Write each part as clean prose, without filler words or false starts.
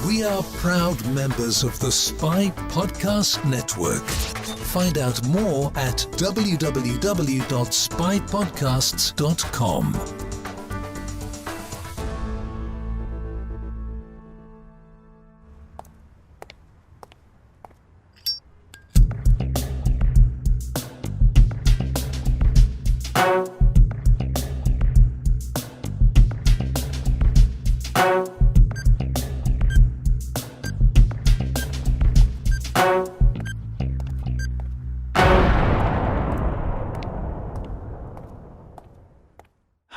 We are proud members of the Spy Podcast Network. Find out more at www.spypodcasts.com.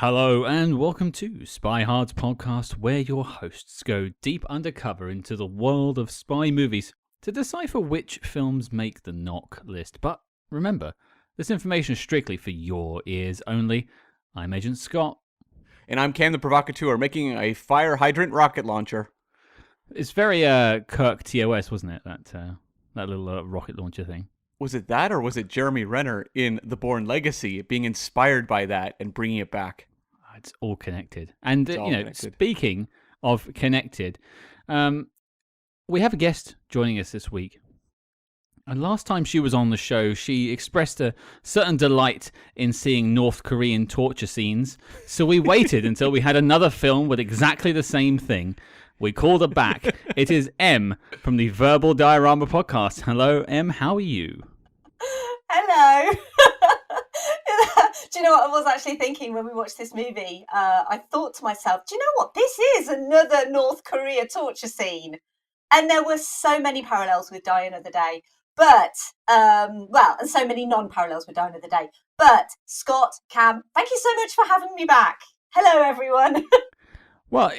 Hello and welcome to Spy Hard's podcast, where your hosts go deep undercover into the world of spy movies to decipher which films make the knock list. But remember, this information is strictly for your ears only. I'm Agent Scott. And I'm Cam the Provocateur, making a fire hydrant rocket launcher. It's very Kirk TOS, wasn't it? That little rocket launcher thing. Was it that, or was it Jeremy Renner in The Bourne Legacy being inspired by that and bringing it back? It's all connected. And, connected. Speaking of connected, we have a guest joining us this week. And last time she was on the show, she expressed a certain delight in seeing North Korean torture scenes. So we waited until we had another film with exactly the same thing. We called her back. It is Em from the Verbal Diorama podcast. Hello, Em. How are you? Hello. Do you know what I was actually thinking when we watched this movie? I thought to myself, do you know what? This is another North Korea torture scene. And there were so many parallels with Die Another Day. But, and so many non-parallels with Die Another Day. But, Scott, Cam, thank you so much for having me back. Hello, everyone. Well,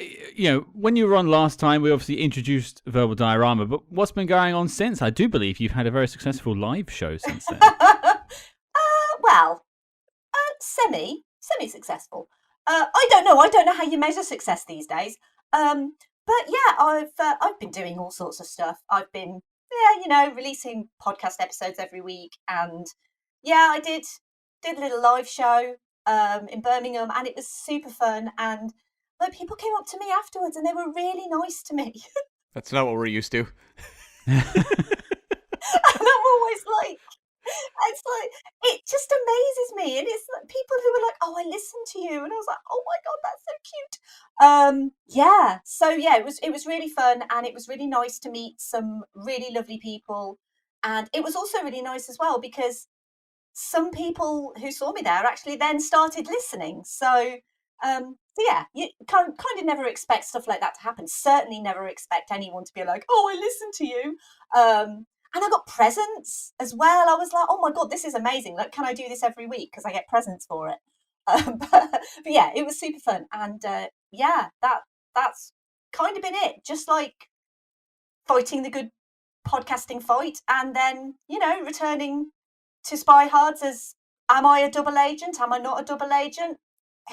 when you were on last time, we obviously introduced Verbal Diorama, but what's been going on since? I do believe you've had a very successful live show since then. Semi-successful. I don't know how you measure success these days. But yeah, I've been doing all sorts of stuff. I've been, releasing podcast episodes every week, and I did a little live show in Birmingham, and it was super fun. And like, people came up to me afterwards, and they were really nice to me. That's not what we're used to. And I'm always like, it just amazes me. And it's like people who are like, oh, I listened to you. And I was like, oh my God, that's so cute. It was really fun. And it was really nice to meet some really lovely people. And it was also really nice as well, because some people who saw me there actually then started listening. So you kind of never expect stuff like that to happen. Certainly never expect anyone to be like, oh, I listened to you. And I got presents as well. I was like, oh my God, this is amazing. Like, can I do this every week? Because I get presents for it. But yeah, it was super fun. And that's kind of been it. Just like fighting the good podcasting fight, and then, returning to Spy Hards as, am I a double agent? Am I not a double agent?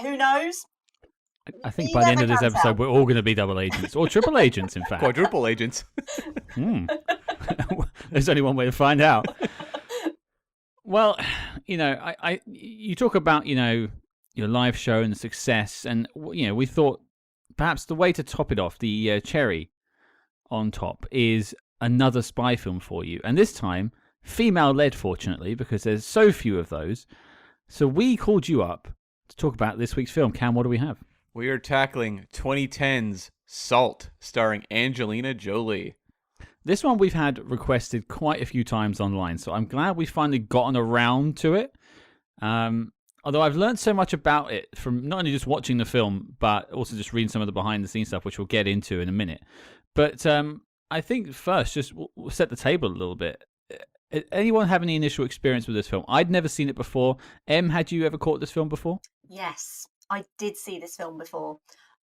Who knows? I think by the end of this episode, we're all going to be double agents, or triple agents, in fact. Quadruple agents. There's only one way to find out. Well, you talk about, your live show and the success, and, we thought perhaps the way to top it off, the cherry on top, is another spy film for you. And this time, female-led, fortunately, because there's so few of those. So we called you up to talk about this week's film. Cam, what do we have? We are tackling 2010's Salt, starring Angelina Jolie. This one we've had requested quite a few times online, so I'm glad we've finally gotten around to it. Although I've learned so much about it from not only just watching the film, but also just reading some of the behind-the-scenes stuff, which we'll get into in a minute. But I think first, just we'll set the table a little bit. Anyone have any initial experience with this film? I'd never seen it before. Em, had you ever caught this film before? Yes, I did see this film before.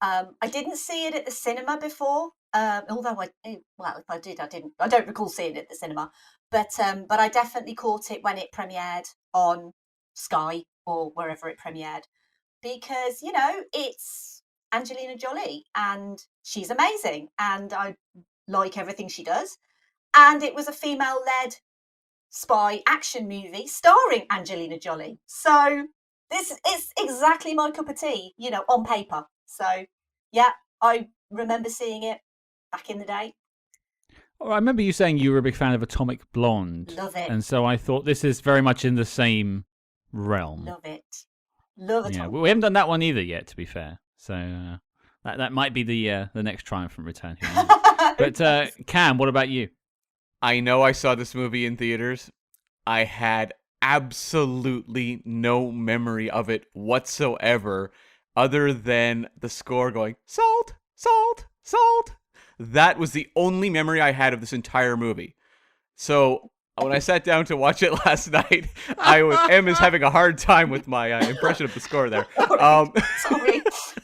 I didn't see it at the cinema before. Although if I did, I don't recall seeing it at the cinema. But I definitely caught it when it premiered on Sky or wherever it premiered, because it's Angelina Jolie and she's amazing, and I like everything she does. And it was a female-led spy action movie starring Angelina Jolie. So this is exactly my cup of tea, on paper. So yeah, I remember seeing it back in the day. Oh, I remember you saying you were a big fan of Atomic Blonde. Love it. And so I thought this is very much in the same realm. Love it. Love it. Yeah, we haven't done that one either yet, to be fair. So that might be the next triumphant return. Who knows? But Cam, what about you? I know I saw this movie in theaters. I had absolutely no memory of it whatsoever, other than the score going, salt, salt, salt. That was the only memory I had of this entire movie. So when I sat down to watch it last night, Em is having a hard time with my impression of the score there. Sorry,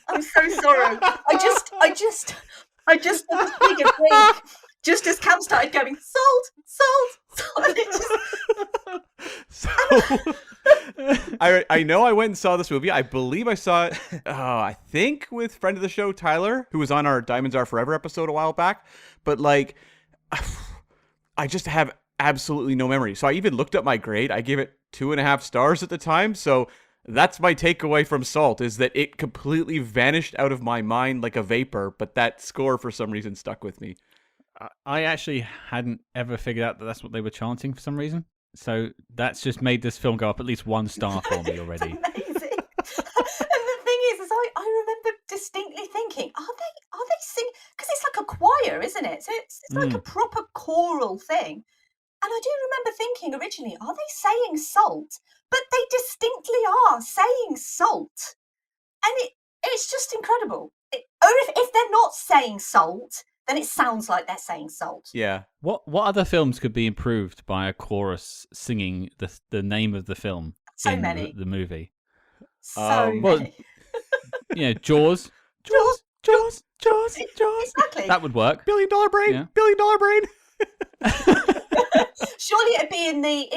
I'm so sorry. I just did this bigger thing. Just as Cam started going, salt, salt, salt. And it just... I know I went and saw this movie. I believe I saw it, I think with friend of the show, Tyler, who was on our Diamonds Are Forever episode a while back. But like, I just have absolutely no memory. So I even looked up my grade. I gave it 2.5 stars at the time. So that's my takeaway from Salt, is that it completely vanished out of my mind like a vapor. But that score, for some reason, stuck with me. I actually hadn't ever figured out that that's what they were chanting for some reason. So that's just made this film go up at least 1 star for me already. Amazing. And the thing is I remember distinctly thinking, are they singing? Because it's like a choir, isn't it? So it's like a proper choral thing. And I do remember thinking originally, are they saying salt? But they distinctly are saying salt. And it's just incredible. Or if they're not saying salt, then it sounds like they're saying salt. Yeah. What other films could be improved by a chorus singing the name of the film in many. the movie? So well, many. You know, Jaws. Exactly. That would work. $1 billion brain. Yeah. $1 billion brain. Surely it'd be in the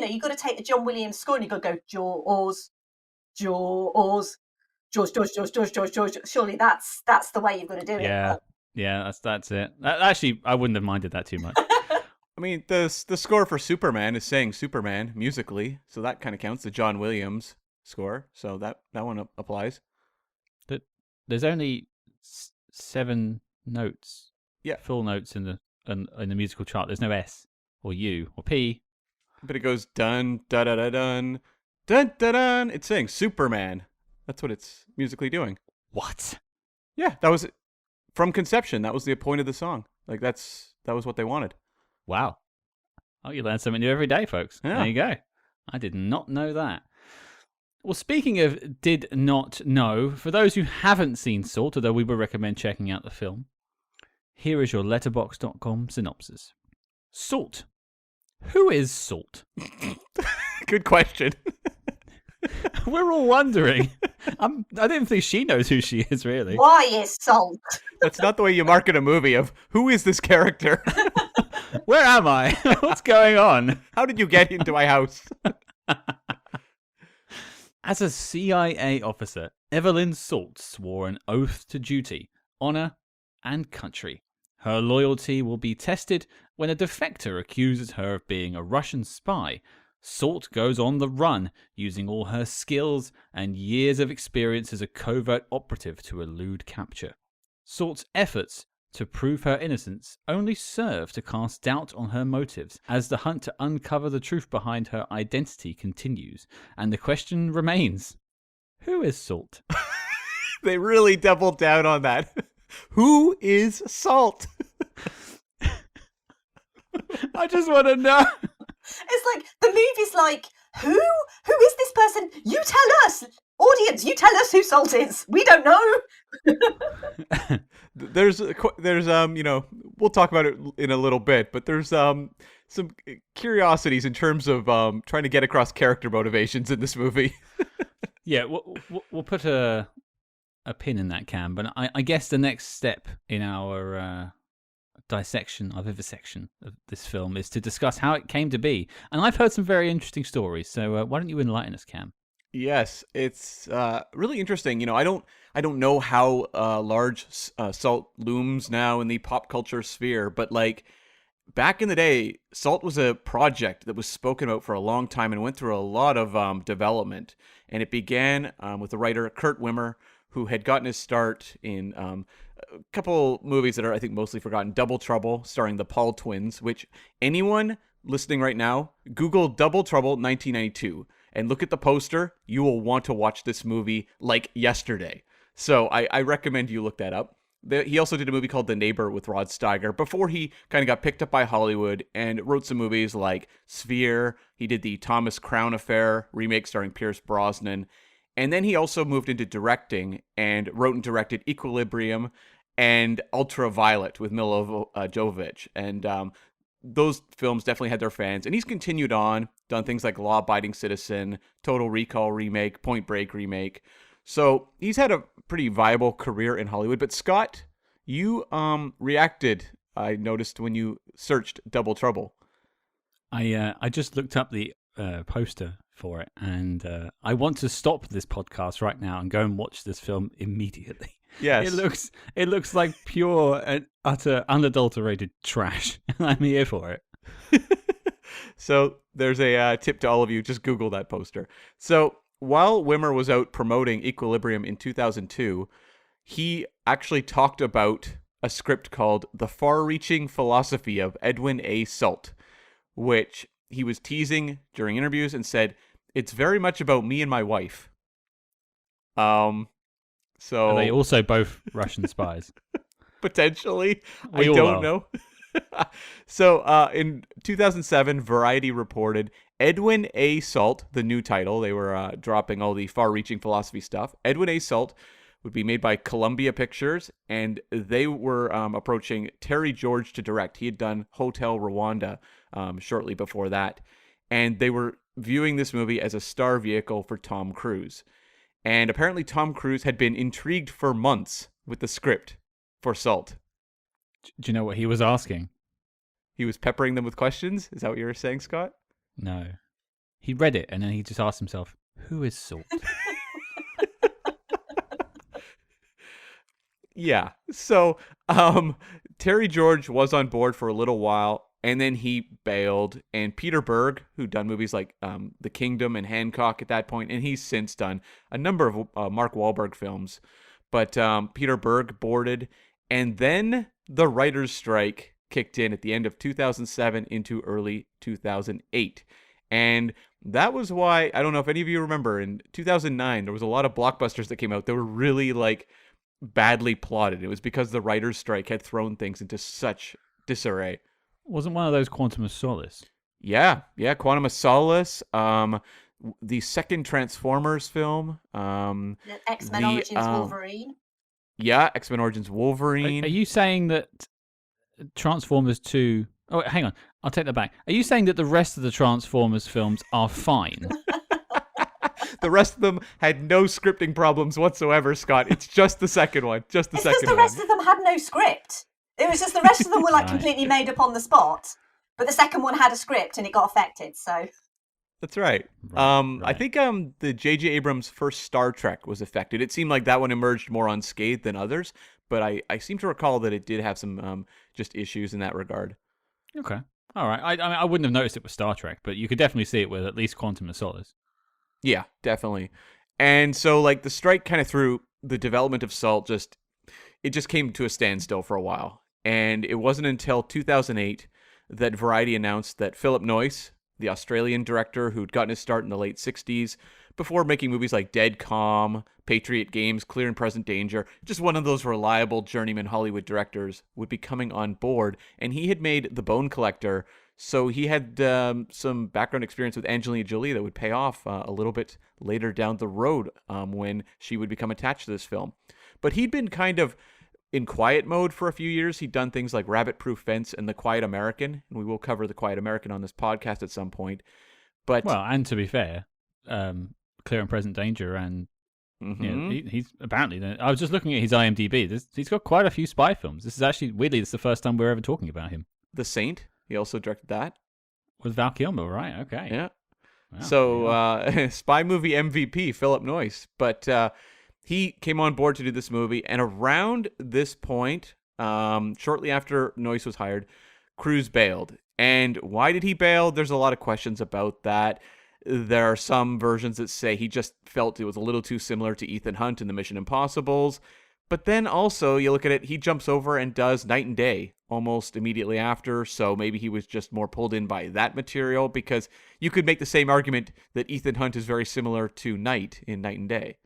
you've got to take the John Williams score and you've got to go Jaws, Jaws, Jaws, Jaws, Jaws, Jaws, Jaws, Jaws. Surely that's the way you've got to do it. Yeah. Yeah, that's it. Actually, I wouldn't have minded that too much. I mean, the score for Superman is saying Superman musically, so that kind of counts. The John Williams score, so that one applies. There's only 7 notes. Yeah, full notes in the musical chart. There's no S or U or P. But it goes dun da da da dun dun da dun. It's saying Superman. That's what it's musically doing. What? Yeah, that was from conception. That was the point of the song. Like that was what they wanted. Wow. Oh, you learn something new every day, folks. Yeah. There you go. I did not know that. Well, speaking of did not know, for those who haven't seen Salt, although we would recommend checking out the film, here is your letterboxd.com synopsis. Salt. Who is Salt? Good question. We're all wondering. I don't think she knows who she is, really. Why is salt? That's not the way you market a movie of who is this character? Where am I? What's going on? How did you get into my house? As a CIA officer, Evelyn Salt swore an oath to duty, honor, and country. Her loyalty will be tested when a defector accuses her of being a Russian spy. Salt goes on the run, using all her skills and years of experience as a covert operative to elude capture. Salt's efforts to prove her innocence only serve to cast doubt on her motives as the hunt to uncover the truth behind her identity continues. And the question remains, who is Salt? They really doubled down on that. Who is Salt? I just want to know. It's like the movie's like, who is this person? You tell us, audience. You tell us who Salt is. We don't know. There's we'll talk about it in a little bit, but there's some curiosities in terms of trying to get across character motivations in this movie. Yeah, we'll put a pin in that, Cam. But I guess the next step in our dissection, our vivisection of this film is to discuss how it came to be. And I've heard some very interesting stories. So why don't you enlighten us, Cam? Yes, it's really interesting. I don't know how large Salt looms now in the pop culture sphere, but like back in the day, Salt was a project that was spoken about for a long time and went through a lot of development. And it began with the writer Kurt Wimmer, who had gotten his start in a couple movies that are, I think, mostly forgotten. Double Trouble, starring the Paul twins, which anyone listening right now, Google Double Trouble 1992 and look at the poster. You will want to watch this movie like yesterday. So I recommend you look that up. He also did a movie called The Neighbor with Rod Steiger before he kind of got picked up by Hollywood and wrote some movies like Sphere. He did the Thomas Crown Affair remake starring Pierce Brosnan. And then he also moved into directing and wrote and directed Equilibrium and Ultraviolet with Milo Jovovich. And those films definitely had their fans. And he's continued on, done things like Law Abiding Citizen, Total Recall remake, Point Break remake. So he's had a pretty viable career in Hollywood. But Scott, you reacted, I noticed, when you searched Double Trouble. I just looked up the poster for it, and I want to stop this podcast right now and go and watch this film immediately. Yes. It looks like pure and utter unadulterated trash, and I'm here for it. So there's a tip to all of you. Just Google that poster. So while Wimmer was out promoting Equilibrium in 2002, he actually talked about a script called The Far-Reaching Philosophy of Edwin A. Salt, which he was teasing during interviews and said, it's very much about me and my wife. So Are they also both Russian spies? Potentially. We I all don't are. know. So in 2007, Variety reported Edwin A. Salt, the new title. They were dropping all the far-reaching philosophy stuff. Edwin A. Salt would be made by Columbia Pictures, and they were approaching Terry George to direct. He had done Hotel Rwanda shortly before that, and they were viewing this movie as a star vehicle for Tom Cruise. And apparently Tom Cruise had been intrigued for months with the script for Salt. Do you know what he was asking? He was peppering them with questions? Is that what you were saying, Scott? No. He read it, and then he just asked himself, who is Salt? Yeah. So Terry George was on board for a little while, and then he bailed. And Peter Berg, who'd done movies like The Kingdom and Hancock at that point, and he's since done a number of Mark Wahlberg films. But Peter Berg boarded, and then the writer's strike kicked in at the end of 2007 into early 2008. And that was why, I don't know if any of you remember, in 2009, there was a lot of blockbusters that came out that were really like badly plotted. It was because the writer's strike had thrown things into such disarray. Wasn't one of those Quantum of Solace? Yeah, Quantum of Solace, the second Transformers film, The X-Men Origins Wolverine. Yeah, X-Men Origins Wolverine. Are you saying that Transformers 2... Oh, hang on. I'll take that back. Are you saying that the rest of the Transformers films are fine? The rest of them had no scripting problems whatsoever, Scott. It's just the second one. Just the It's second because the one. rest of them had no script. It was just the rest of them were like Right. completely made up on the spot. But the second one had a script and it got affected, so... That's right. Right. I think the J.J. Abrams' first Star Trek was affected. It seemed like that one emerged more unscathed than others, but I seem to recall that it did have some just issues in that regard. Okay. All right. I mean, I wouldn't have noticed it with Star Trek, but you could definitely see it with at least Quantum of Solace. Yeah, definitely. And so, like, the strike kind of threw the development of Salt it just came to a standstill for a while. And it wasn't until 2008 that Variety announced that Phillip Noyce, the Australian director who'd gotten his start in the late 60s, before making movies like Dead Calm, Patriot Games, Clear and Present Danger, just one of those reliable journeyman Hollywood directors, would be coming on board. And he had made The Bone Collector, so he had some background experience with Angelina Jolie that would pay off a little bit later down the road when she would become attached to this film. But he'd been kind of in quiet mode for a few years. He'd done things like Rabbit Proof Fence and The Quiet American, and we will cover The Quiet American on this podcast at some point. But Well, and to be fair, Clear and Present Danger, and he's apparently... I was just looking at his IMDb. He's got quite a few spy films. This is actually, weirdly, this is the first time we're ever talking about him. The Saint, he also directed that. With Val Kilmer, right? Okay. Yeah. Wow. So, spy movie MVP, Phillip Noyce. But he came on board to do this movie, and around this point, shortly after Noyce was hired, Cruise bailed. And why did he bail? There's a lot of questions about that. There are some versions that say he just felt it was a little too similar to Ethan Hunt in the Mission Impossibles. But then also, you look at it, he jumps over and does Night and Day almost immediately after, so maybe he was just more pulled in by that material, because you could make the same argument that Ethan Hunt is very similar to Night in Night and Day.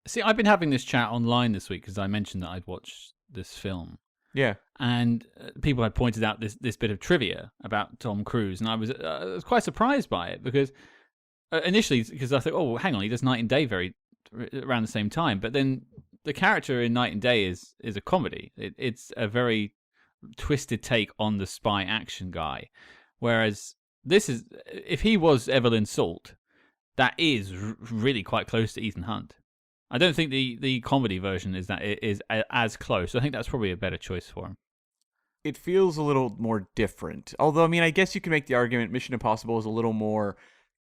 See, I've been having this chat online this week because I mentioned that I'd watched this film. Yeah. And people had pointed out this bit of trivia about Tom Cruise, and I was quite surprised by it, because initially, because I thought, oh, well, hang on, he does Night and Day around the same time, but then the character in Night and Day is a comedy. It's a very twisted take on the spy action guy, whereas this is, if he was Evelyn Salt, that is really quite close to Ethan Hunt. I don't think the comedy version is as close. I think that's probably a better choice for him. It feels a little more different. Although, I mean, I guess you can make the argument Mission Impossible is a little more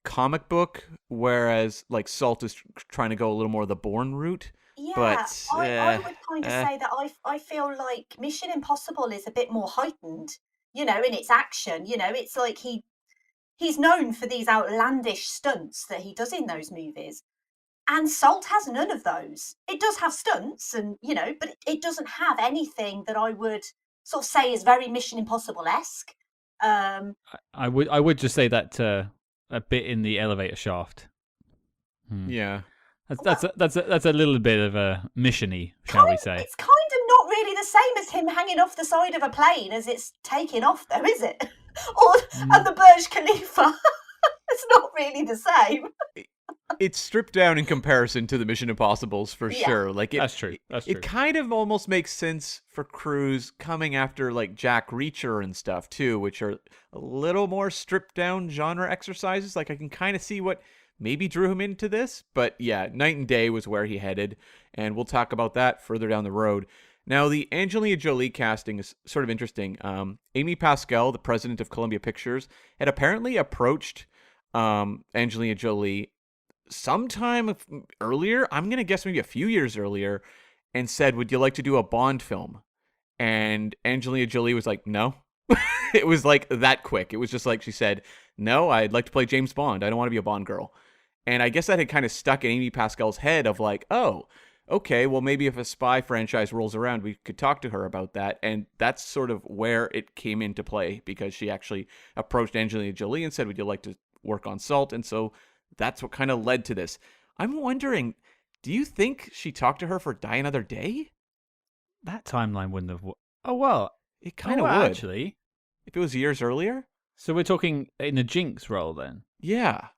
comic book, whereas like Salt is trying to go a little more the Bourne route. Yeah, But I would kind of say that I feel like Mission Impossible is a bit more heightened, in its action. It's like he's known for these outlandish stunts that he does in those movies. And Salt has none of those. It does have stunts, and but it doesn't have anything that I would sort of say is very Mission Impossible-esque. I would just say that a bit in the elevator shaft. Yeah. That's a little bit of a mission-y, shall we say? It's kind of not really the same as him hanging off the side of a plane as it's taking off, though, is it? And the Burj Khalifa. It's not really the same. It's stripped down in comparison to the Mission Impossibles for sure. Like that's true. It kind of almost makes sense for Cruise coming after like Jack Reacher and stuff too, which are a little more stripped down genre exercises. Like I can kind of see what maybe drew him into this, but yeah, Night and Day was where he headed, and we'll talk about that further down the road. Now, the Angelina Jolie casting is sort of interesting. Amy Pascal, the president of Columbia Pictures, had apparently approached Angelina Jolie sometime earlier, I'm going to guess maybe a few years earlier, and said, would you like to do a Bond film? And Angelina Jolie was like, no. It was like that quick. It was just like she said, no, I'd like to play James Bond. I don't want to be a Bond girl. And I guess that had kind of stuck in Amy Pascal's head of like, oh, okay, well, maybe if a spy franchise rolls around, we could talk to her about that. And that's sort of where it came into play, because she actually approached Angelina Jolie and said, would you like to work on Salt? And so that's what kind of led to this. I'm wondering, do you think she talked to her for Die Another Day? That timeline wouldn't have... Oh, well... It kind of would. Actually. If it was years earlier? So we're talking in a Jinx role then? Yeah.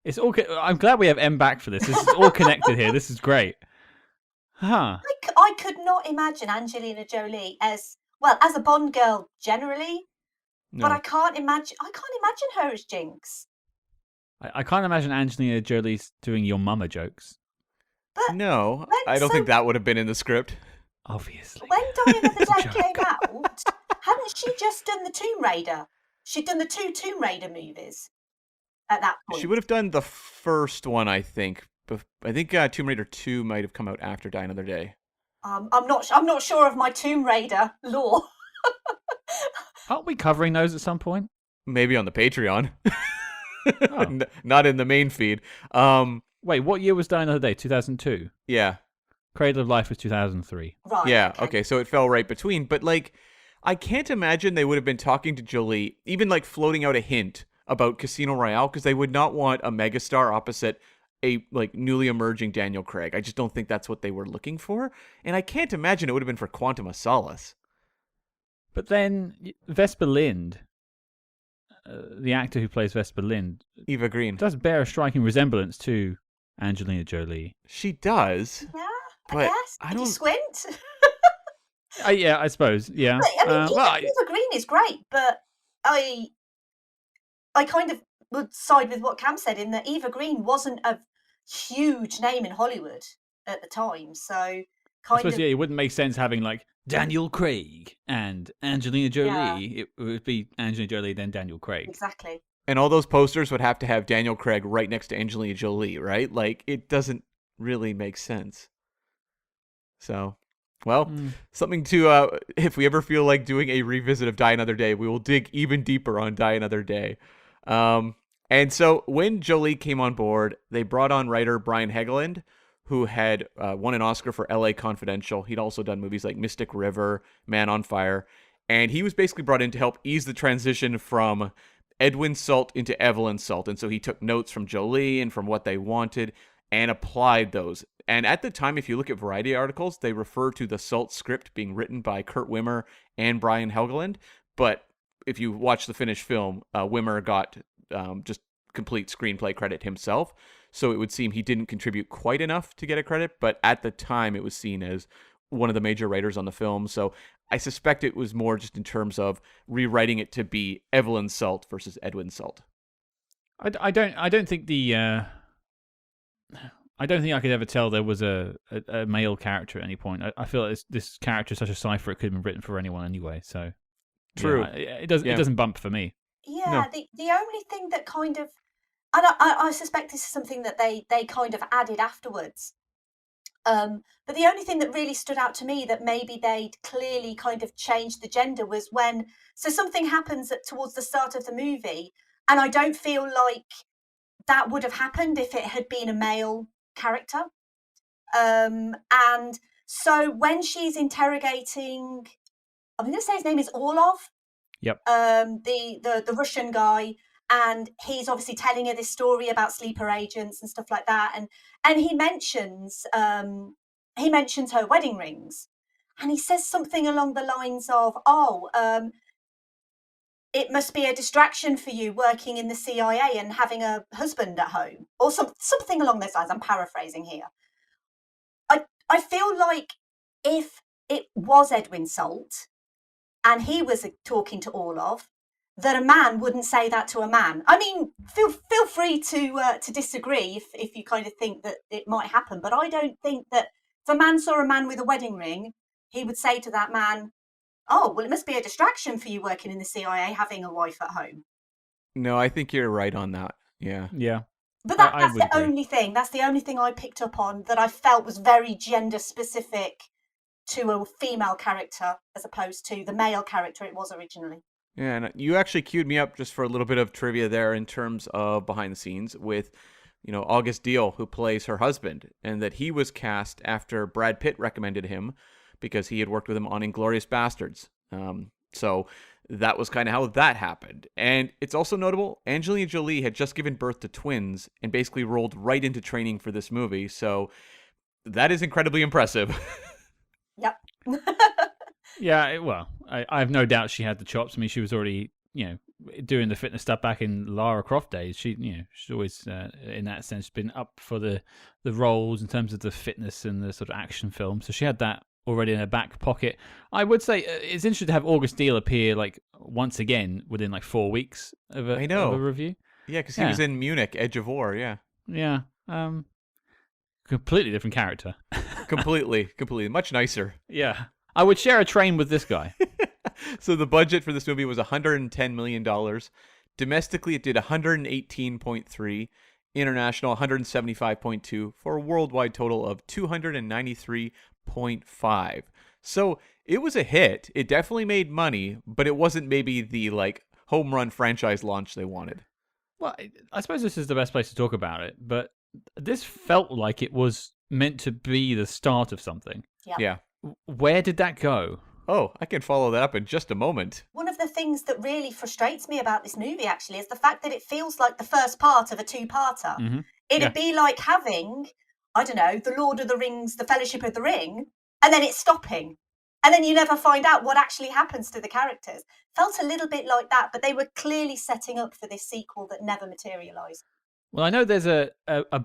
It's all. I'm glad we have M back for this. This is all connected here. This is great. Huh. I could not imagine Angelina Jolie as a Bond girl generally, but I can't imagine her as Jinx. I can't imagine Angelina Jolie's doing your mama jokes. But no, I don't think that would have been in the script. Obviously. When Die Another Day came out, hadn't she just done the Tomb Raider? She'd done the 2 Tomb Raider movies at that point. She would have done the first one, I think. I think Tomb Raider 2 might have come out after Die Another Day. I'm not sure of my Tomb Raider lore. Aren't we covering those at some point? Maybe on the Patreon. Oh. Not in the main feed. Wait, what year was Die Another Day? 2002? Yeah. Cradle of Life was 2003. Right. Yeah, okay, so it fell right between. But, like, I can't imagine they would have been talking to Jolie, even, like, floating out a hint about Casino Royale, because they would not want a megastar opposite a, like, newly emerging Daniel Craig. I just don't think that's what they were looking for. And I can't imagine it would have been for Quantum of Solace. But then Vesper Lynd, the actor who plays Vesper Lynd, Eva Green, does bear a striking resemblance to Angelina Jolie. She does. Yeah, but I guess. I Did don't... you squint? Yeah, I suppose. Yeah. But, I mean, Eva Green is great, but I kind of would side with what Cam said in that Eva Green wasn't a huge name in Hollywood at the time, so I suppose, it wouldn't make sense having like Daniel Craig and Angelina Jolie. Yeah. It would be Angelina Jolie, then Daniel Craig. Exactly. And all those posters would have to have Daniel Craig right next to Angelina Jolie, right? Like, it doesn't really make sense. So, well, something to, if we ever feel like doing a revisit of Die Another Day, we will dig even deeper on Die Another Day. And so when Jolie came on board, they brought on writer Brian Helgeland, who had won an Oscar for L.A. Confidential. He'd also done movies like Mystic River, Man on Fire. And he was basically brought in to help ease the transition from Edwin Salt into Evelyn Salt. And so he took notes from Jolie and from what they wanted and applied those. And at the time, if you look at Variety articles, they refer to the Salt script being written by Kurt Wimmer and Brian Helgeland. But if you watch the finished film, Wimmer got just complete screenplay credit himself. So it would seem he didn't contribute quite enough to get a credit. But at the time, it was seen as one of the major writers on the film. So I suspect it was more just in terms of rewriting it to be Evelyn Salt versus Edwin Salt. I don't think I could ever tell there was a male character at any point. I feel like this character is such a cipher; it could have been written for anyone anyway. So True. Yeah, it doesn't bump for me. Yeah, No. the only thing that kind of, I suspect this is something that they kind of added afterwards. But the only thing that really stood out to me that maybe they'd clearly kind of changed the gender was so something happens towards the start of the movie, and I don't feel like that would have happened if it had been a male character. And so when she's interrogating, I'm going to say his name is Orlov. Yep. The Russian guy, and he's obviously telling her this story about sleeper agents and stuff like that, and he mentions her wedding rings, and he says something along the lines of, it must be a distraction for you working in the CIA and having a husband at home, or something along those lines. I'm paraphrasing here. I feel like if it was Edwin Salt and he was talking to Orlov, that a man wouldn't say that to a man. I mean, feel free to disagree if you kind of think that it might happen, but I don't think that if a man saw a man with a wedding ring, he would say to that man, "Oh, well, it must be a distraction for you working in the CIA having a wife at home." No, I think you're right on that. Yeah. Yeah. But that's would the agree. only thing. That's the only thing I picked up on that I felt was very gender specific to a female character as opposed to the male character it was originally. Yeah, and you actually queued me up just for a little bit of trivia there in terms of behind the scenes with, August Diehl, who plays her husband, and that he was cast after Brad Pitt recommended him because he had worked with him on Inglourious Bastards. So that was kind of how that happened. And it's also notable, Angelina Jolie had just given birth to twins and basically rolled right into training for this movie. So that is incredibly impressive. Yep. Yeah, well, I have no doubt she had the chops. I mean, she was already, doing the fitness stuff back in Lara Croft days. She's always, in that sense, been up for the roles in terms of the fitness and the sort of action film. So she had that already in her back pocket. I would say it's interesting to have August Diehl appear once again within 4 weeks of a review. Yeah, because he was in Munich, Ejiofor, yeah. Yeah. Completely different character. Completely. Much nicer. Yeah. I would share a train with this guy. So the budget for this movie was $110 million. Domestically, it did 118.3. International, 175.2 for a worldwide total of 293.5. So it was a hit. It definitely made money, but it wasn't maybe the home run franchise launch they wanted. Well, I suppose this is the best place to talk about it, but this felt like it was meant to be the start of something. Yeah. Where did that go? Oh, I can follow that up in just a moment. One of the things that really frustrates me about this movie, actually, is the fact that it feels like the first part of a two-parter. Mm-hmm. It'd be like having, I don't know, The Lord of the Rings, The Fellowship of the Ring, and then it's stopping. And then you never find out what actually happens to the characters. Felt a little bit like that, but they were clearly setting up for this sequel that never materialised. Well, I know there's a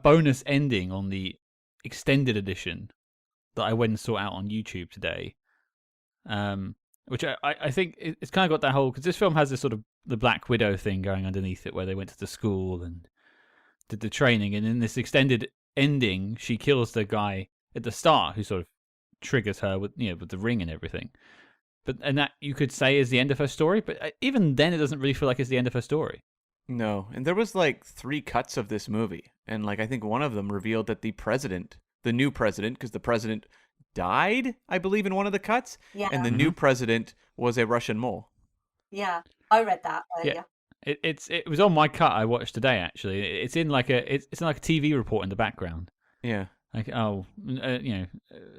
bonus ending on the extended edition that I went and saw out on YouTube today, which I think it's kind of got that whole, because this film has this sort of the Black Widow thing going underneath it, where they went to the school and did the training, and in this extended ending, she kills the guy at the start who sort of triggers her with with the ring and everything. And that you could say is the end of her story, but even then, it doesn't really feel like it's the end of her story. No, and there was 3 cuts of this movie, and I think one of them revealed that the new president, because the president died, I believe, in one of the cuts, and the new president was a Russian mole. Yeah, I read that earlier. Yeah. It was on my cut I watched today. Actually, it's in it's in a TV report in the background. Yeah, Like,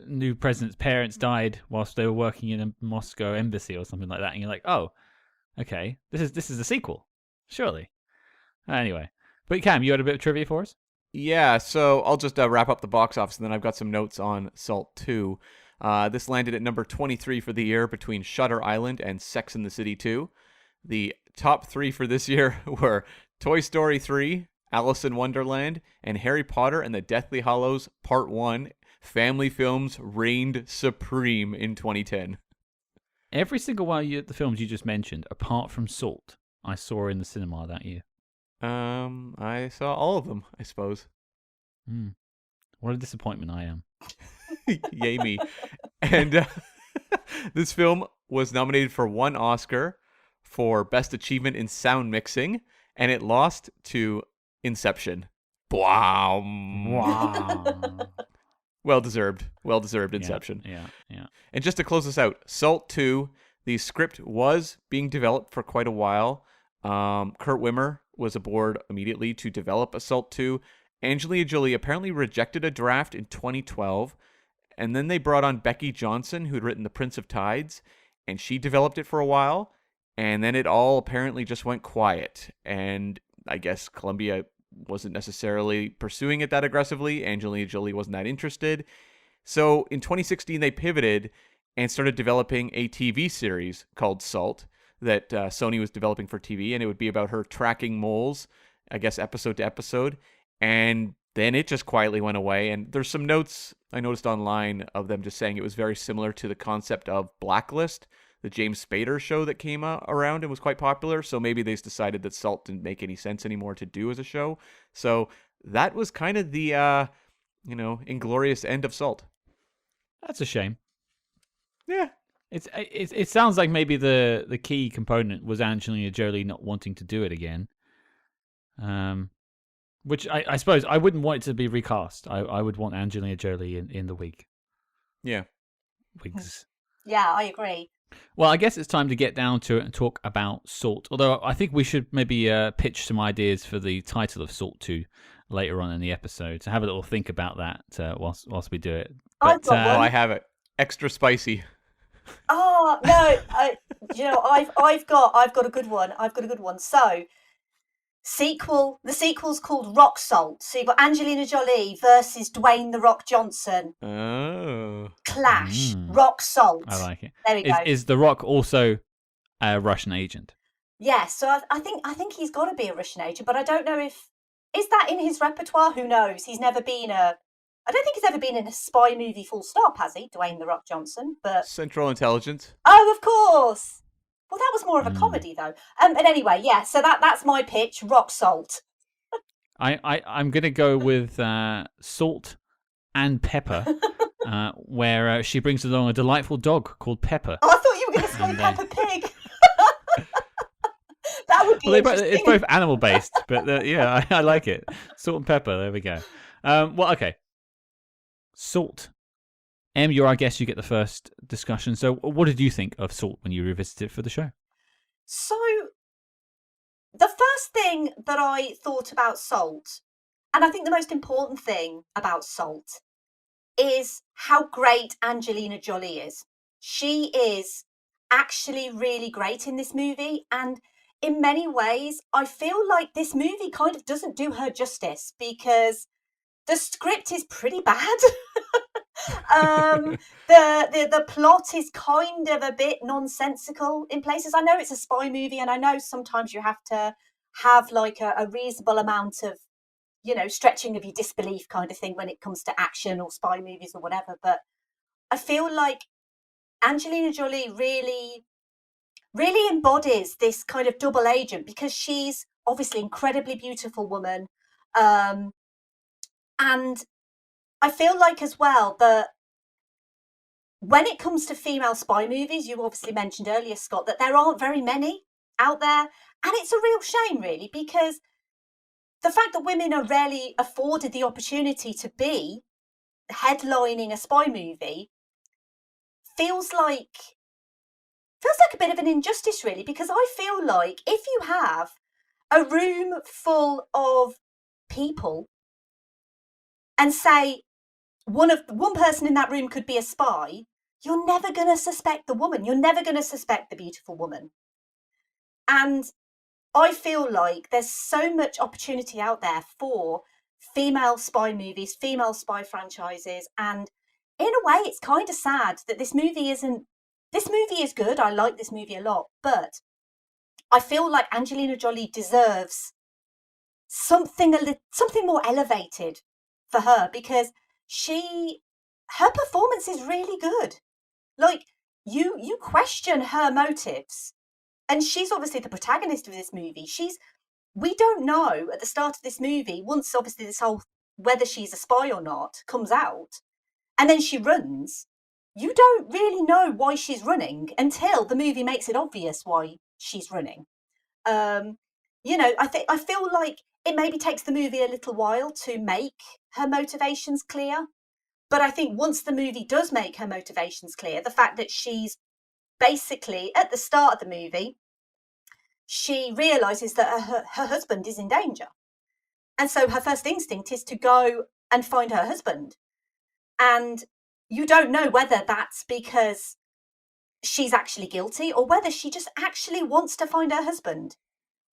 new president's parents died whilst they were working in a Moscow embassy or something like that, and you're like, oh, okay, this is a sequel, surely. Anyway, but Cam, you had a bit of trivia for us? Yeah, so I'll just wrap up the box office, and then I've got some notes on Salt 2. This landed at number 23 for the year between Shutter Island and Sex and the City 2. The top 3 for this year were Toy Story 3, Alice in Wonderland, and Harry Potter and the Deathly Hallows Part 1. Family films reigned supreme in 2010. Every single one of the films you just mentioned, apart from Salt, I saw in the cinema that year. I saw all of them, I suppose. What a disappointment I am. Yay me. And this film was nominated for 1 Oscar for Best Achievement in Sound Mixing, and it lost to Inception. Wow. Well deserved Inception. Yeah. And just to close this out, Salt 2, the script was being developed for quite a while. Kurt Wimmer was aboard immediately to develop Assault 2. Angelina Jolie apparently rejected a draft in 2012, and then they brought on Becky Johnson, who had written The Prince of Tides, and she developed it for a while, and then it all apparently just went quiet, and I guess Columbia wasn't necessarily pursuing it that aggressively. Angelina Jolie wasn't that interested. So in 2016, they pivoted and started developing a TV series called Salt that Sony was developing for TV, and it would be about her tracking moles, I guess, episode to episode. And then it just quietly went away. And there's some notes I noticed online of them just saying it was very similar to the concept of Blacklist, the James Spader show that came around and was quite popular. So maybe they just decided that Salt didn't make any sense anymore to do as a show. So that was kind of the, inglorious end of Salt. That's a shame. Yeah. It sounds like maybe the key component was Angelina Jolie not wanting to do it again. Which I suppose I wouldn't want it to be recast. I would want Angelina Jolie in the wig. Yeah. Wigs. Yeah, I agree. Well, I guess it's time to get down to it and talk about Salt. Although I think we should maybe pitch some ideas for the title of Salt 2 later on in the episode. So have a little think about that whilst we do it. I've got one. I have it. Extra spicy. Oh no! I've got a good one. I've got a good one. So, the sequel's called Rock Salt. So you've got Angelina Jolie versus Dwayne the Rock Johnson. Oh. Clash. Rock Salt. I like it. There we go. Is The Rock also a Russian agent? Yeah. So I think he's got to be a Russian agent, but I don't know if is that in his repertoire. Who knows? I don't think he's ever been in a spy movie full stop, has he, Dwayne The Rock Johnson? But Central Intelligence. Oh, of course. Well, that was more of a comedy, though. But anyway, yeah, so that's my pitch, Rock Salt. I'm going to go with Salt and Pepper, where she brings along a delightful dog called Pepper. Oh, I thought you were going to say Peppa Pig. That would be interesting. It's both animal-based, but yeah, I like it. Salt and Pepper, there we go. Well, okay. Salt. Em, you're our guest. You get the first discussion. So what did you think of Salt when you revisited it for the show? So the first thing that I thought about Salt, and I think the most important thing about Salt, is how great Angelina Jolie is. She is actually really great in this movie, and in many ways I feel like this movie kind of doesn't do her justice because the script is pretty bad. The plot is kind of a bit nonsensical in places. I know it's a spy movie, and I know sometimes you have to have like a reasonable amount of, stretching of your disbelief kind of thing when it comes to action or spy movies or whatever. But I feel like Angelina Jolie really, really embodies this kind of double agent because she's obviously an incredibly beautiful woman. And I feel like as well that when it comes to female spy movies, you obviously mentioned earlier, Scott, that there aren't very many out there. And it's a real shame, really, because the fact that women are rarely afforded the opportunity to be headlining a spy movie feels like a bit of an injustice, really, because I feel like if you have a room full of people and say, one person in that room could be a spy, you're never going to suspect the woman. You're never going to suspect the beautiful woman. And I feel like there's so much opportunity out there for female spy movies, female spy franchises. And in a way, it's kind of sad that this movie isn't. This movie is good. I like this movie a lot. But I feel like Angelina Jolie deserves something more elevated for her, because her performance is really good. Like, you question her motives, and she's obviously the protagonist of this movie. We don't know at the start of this movie, once obviously this whole whether she's a spy or not comes out, and then she runs. You don't really know why she's running until the movie makes it obvious why she's running. I feel like it maybe takes the movie a little while to make her motivations clear. But I think once the movie does make her motivations clear, the fact that she's basically, at the start of the movie, she realises that her husband is in danger. And so her first instinct is to go and find her husband. And you don't know whether that's because she's actually guilty or whether she just actually wants to find her husband.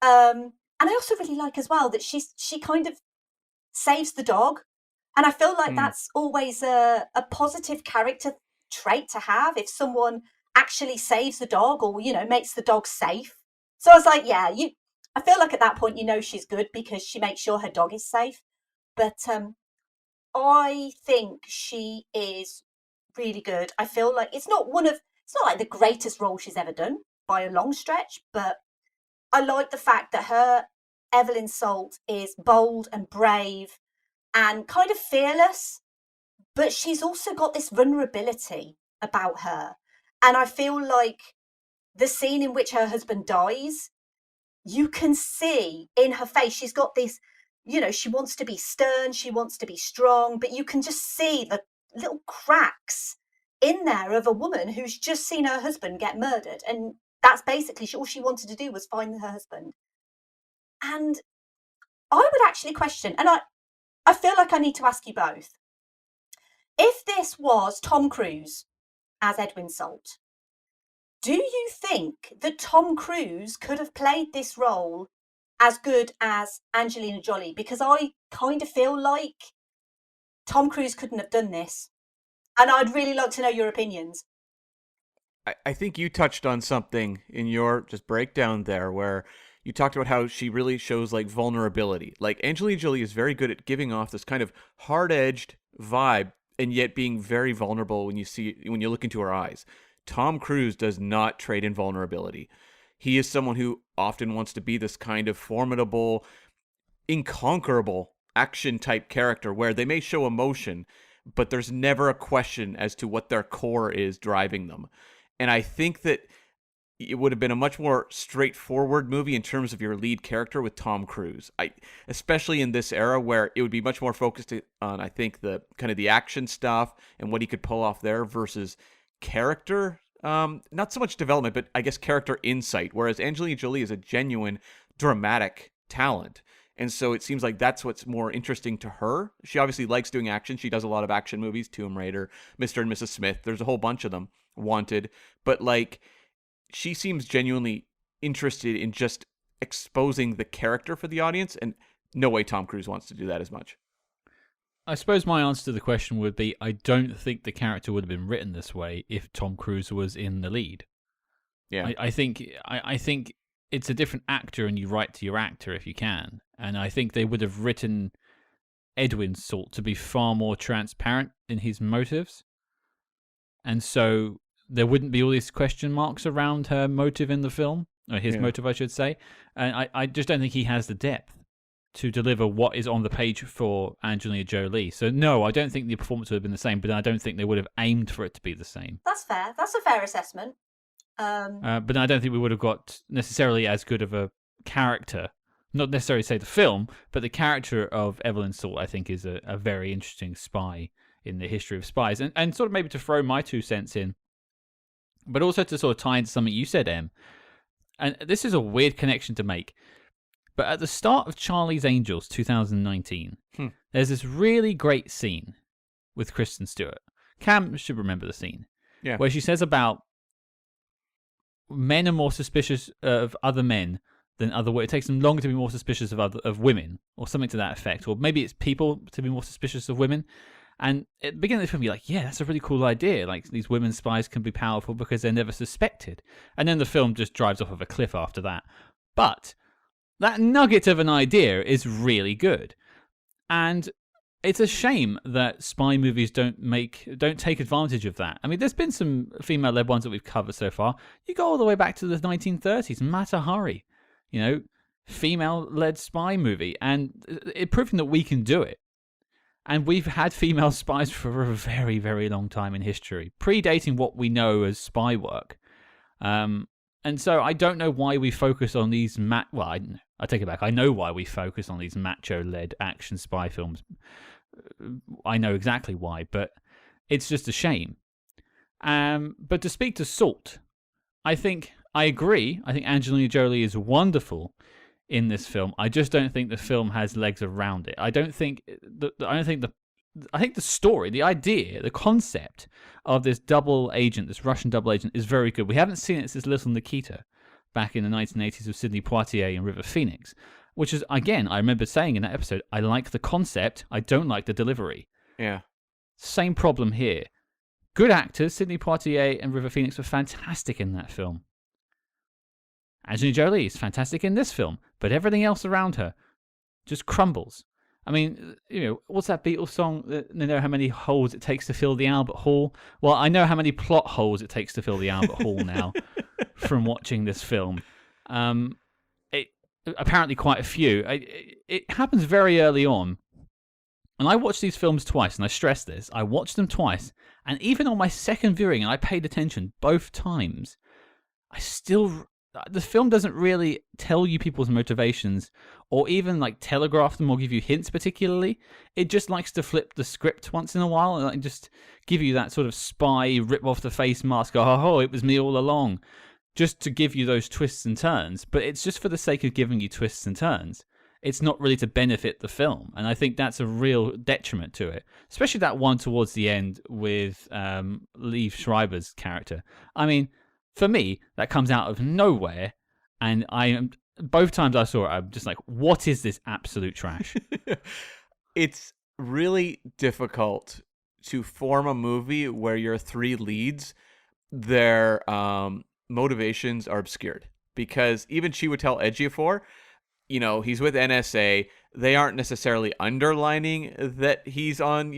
And I also really like as well that she kind of saves the dog. And I feel like that's always a positive character trait to have, if someone actually saves the dog or, makes the dog safe. So I was like, yeah, I feel like at that point, she's good because she makes sure her dog is safe. But I think she is really good. I feel like it's not like the greatest role she's ever done by a long stretch, but I like the fact that her Evelyn Salt is bold and brave and kind of fearless, but she's also got this vulnerability about her. And I feel like the scene in which her husband dies, you can see in her face, she's got this, she wants to be stern, she wants to be strong, but you can just see the little cracks in there of a woman who's just seen her husband get murdered. And that's basically all she wanted to do was find her husband. And I would actually question, and I feel like I need to ask you both, if this was Tom Cruise as Edwin Salt, do you think that Tom Cruise could have played this role as good as Angelina Jolie? Because I kind of feel like Tom Cruise couldn't have done this. And I'd really like to know your opinions. I think you touched on something in your just breakdown there where you talked about how she really shows like vulnerability. Like Angelina Jolie is very good at giving off this kind of hard-edged vibe and yet being very vulnerable when you look into her eyes. Tom Cruise does not trade in vulnerability. He is someone who often wants to be this kind of formidable, inconquerable action type character where they may show emotion, but there's never a question as to what their core is driving them. And I think that it would have been a much more straightforward movie in terms of your lead character with Tom Cruise. Especially in this era where it would be much more focused on, I think, the kind of the action stuff and what he could pull off there versus character. Not so much development, but I guess character insight. Whereas Angelina Jolie is a genuine dramatic talent. And so it seems like that's what's more interesting to her. She obviously likes doing action. She does a lot of action movies, Tomb Raider, Mr. and Mrs. Smith. There's a whole bunch of them, Wanted. But like, she seems genuinely interested in just exposing the character for the audience. And no way Tom Cruise wants to do that as much. I suppose my answer to the question would be, I don't think the character would have been written this way if Tom Cruise was in the lead. Yeah. I think it's a different actor, and you write to your actor if you can. And I think they would have written Edwin Salt to be far more transparent in his motives. And so there wouldn't be all these question marks around her motive in the film, or his motive, I should say. And I just don't think he has the depth to deliver what is on the page for Angelina Jolie. So no, I don't think the performance would have been the same, but I don't think they would have aimed for it to be the same. That's fair. That's a fair assessment. But I don't think we would have got necessarily as good of a character. Not necessarily say the film, but the character of Evelyn Salt, I think, is a very interesting spy in the history of spies. And sort of maybe to throw my 2 cents in, but also to sort of tie into something you said, Em. And this is a weird connection to make. But at the start of Charlie's Angels 2019, there's this really great scene with Kristen Stewart. Cam should remember the scene. Yeah. Where she says about men are more suspicious of other men than other women. It takes them longer to be more suspicious of women, or something to that effect. Or maybe it's people to be more suspicious of women. And at the beginning of the film, you're like, yeah, that's a really cool idea. Like, these women spies can be powerful because they're never suspected. And then the film just drives off of a cliff after that. But that nugget of an idea is really good. And it's a shame that spy movies don't take advantage of that. I mean, there's been some female-led ones that we've covered so far. You go all the way back to the 1930s, Mata Hari, female-led spy movie, and it proving that we can do it. And we've had female spies for a very, very long time in history, predating what we know as spy work. And so I don't know why we focus on these I take it back. I know why we focus on these macho-led action spy films. I know exactly why, but it's just a shame. But to speak to Salt, I agree. I think Angelina Jolie is wonderful in this film. I just don't think the film has legs around it. I think the story, the idea, the concept of this this Russian double agent, is very good. We haven't seen it since Little Nikita back in the 1980s with Sidney Poitier and River Phoenix, which is, again, I remember saying in that episode, I like the concept, I don't like the delivery. Yeah. Same problem here. Good actors, Sidney Poitier and River Phoenix, were fantastic in that film. Angelina Jolie is fantastic in this film, but everything else around her just crumbles. I mean, what's that Beatles song? They know how many holes it takes to fill the Albert Hall. Well, I know how many plot holes it takes to fill the Albert Hall now from watching this film. Apparently quite a few. It happens very early on. And I watched these films twice, and I stress this. I watched them twice, and even on my second viewing, and I paid attention both times, the film doesn't really tell you people's motivations or even like telegraph them or give you hints particularly. It just likes to flip the script once in a while and like, just give you that sort of spy rip off the face mask. Oh, it was me all along. Just to give you those twists and turns. But it's just for the sake of giving you twists and turns. It's not really to benefit the film. And I think that's a real detriment to it. Especially that one towards the end with Liev Schreiber's character. I mean, for me, that comes out of nowhere, and both times I saw it, I'm just like, what is this absolute trash? It's really difficult to form a movie where your three leads, their motivations are obscured. Because even Chiwetel Ejiofor, he's with NSA, they aren't necessarily underlining that he's on,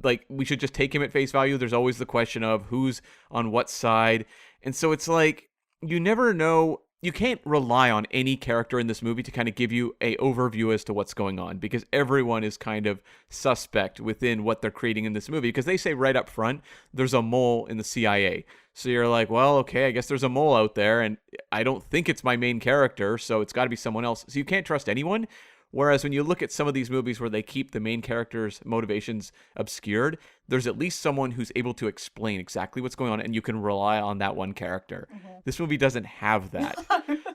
like, we should just take him at face value. There's always the question of who's on what side. And so it's like, you never know. You can't rely on any character in this movie to kind of give you a overview as to what's going on, because everyone is kind of suspect within what they're creating in this movie, because they say right up front, there's a mole in the CIA. So you're like, well, okay, I guess there's a mole out there, and I don't think it's my main character, so it's got to be someone else. So you can't trust anyone. Whereas when you look at some of these movies where they keep the main character's motivations obscured, there's at least someone who's able to explain exactly what's going on, and you can rely on that one character. Mm-hmm. This movie doesn't have that.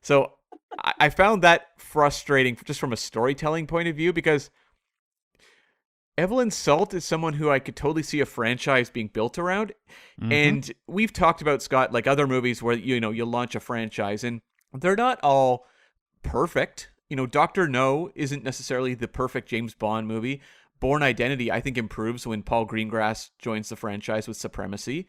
So I found that frustrating just from a storytelling point of view, because Evelyn Salt is someone who I could totally see a franchise being built around. Mm-hmm. And we've talked about, Scott, like other movies where, you launch a franchise, and they're not all perfect. Dr. No isn't necessarily the perfect James Bond movie. Bourne Identity, I think, improves when Paul Greengrass joins the franchise with Supremacy.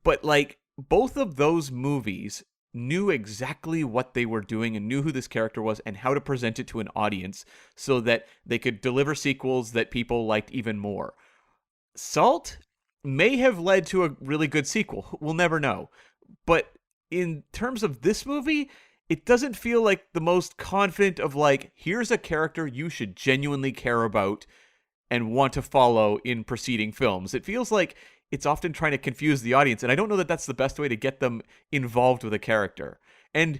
But, like, both of those movies knew exactly what they were doing and knew who this character was and how to present it to an audience so that they could deliver sequels that people liked even more. Salt may have led to a really good sequel. We'll never know. But in terms of this movie, it doesn't feel like the most confident of, like, here's a character you should genuinely care about and want to follow in preceding films. It feels like it's often trying to confuse the audience, and I don't know that that's the best way to get them involved with a character. And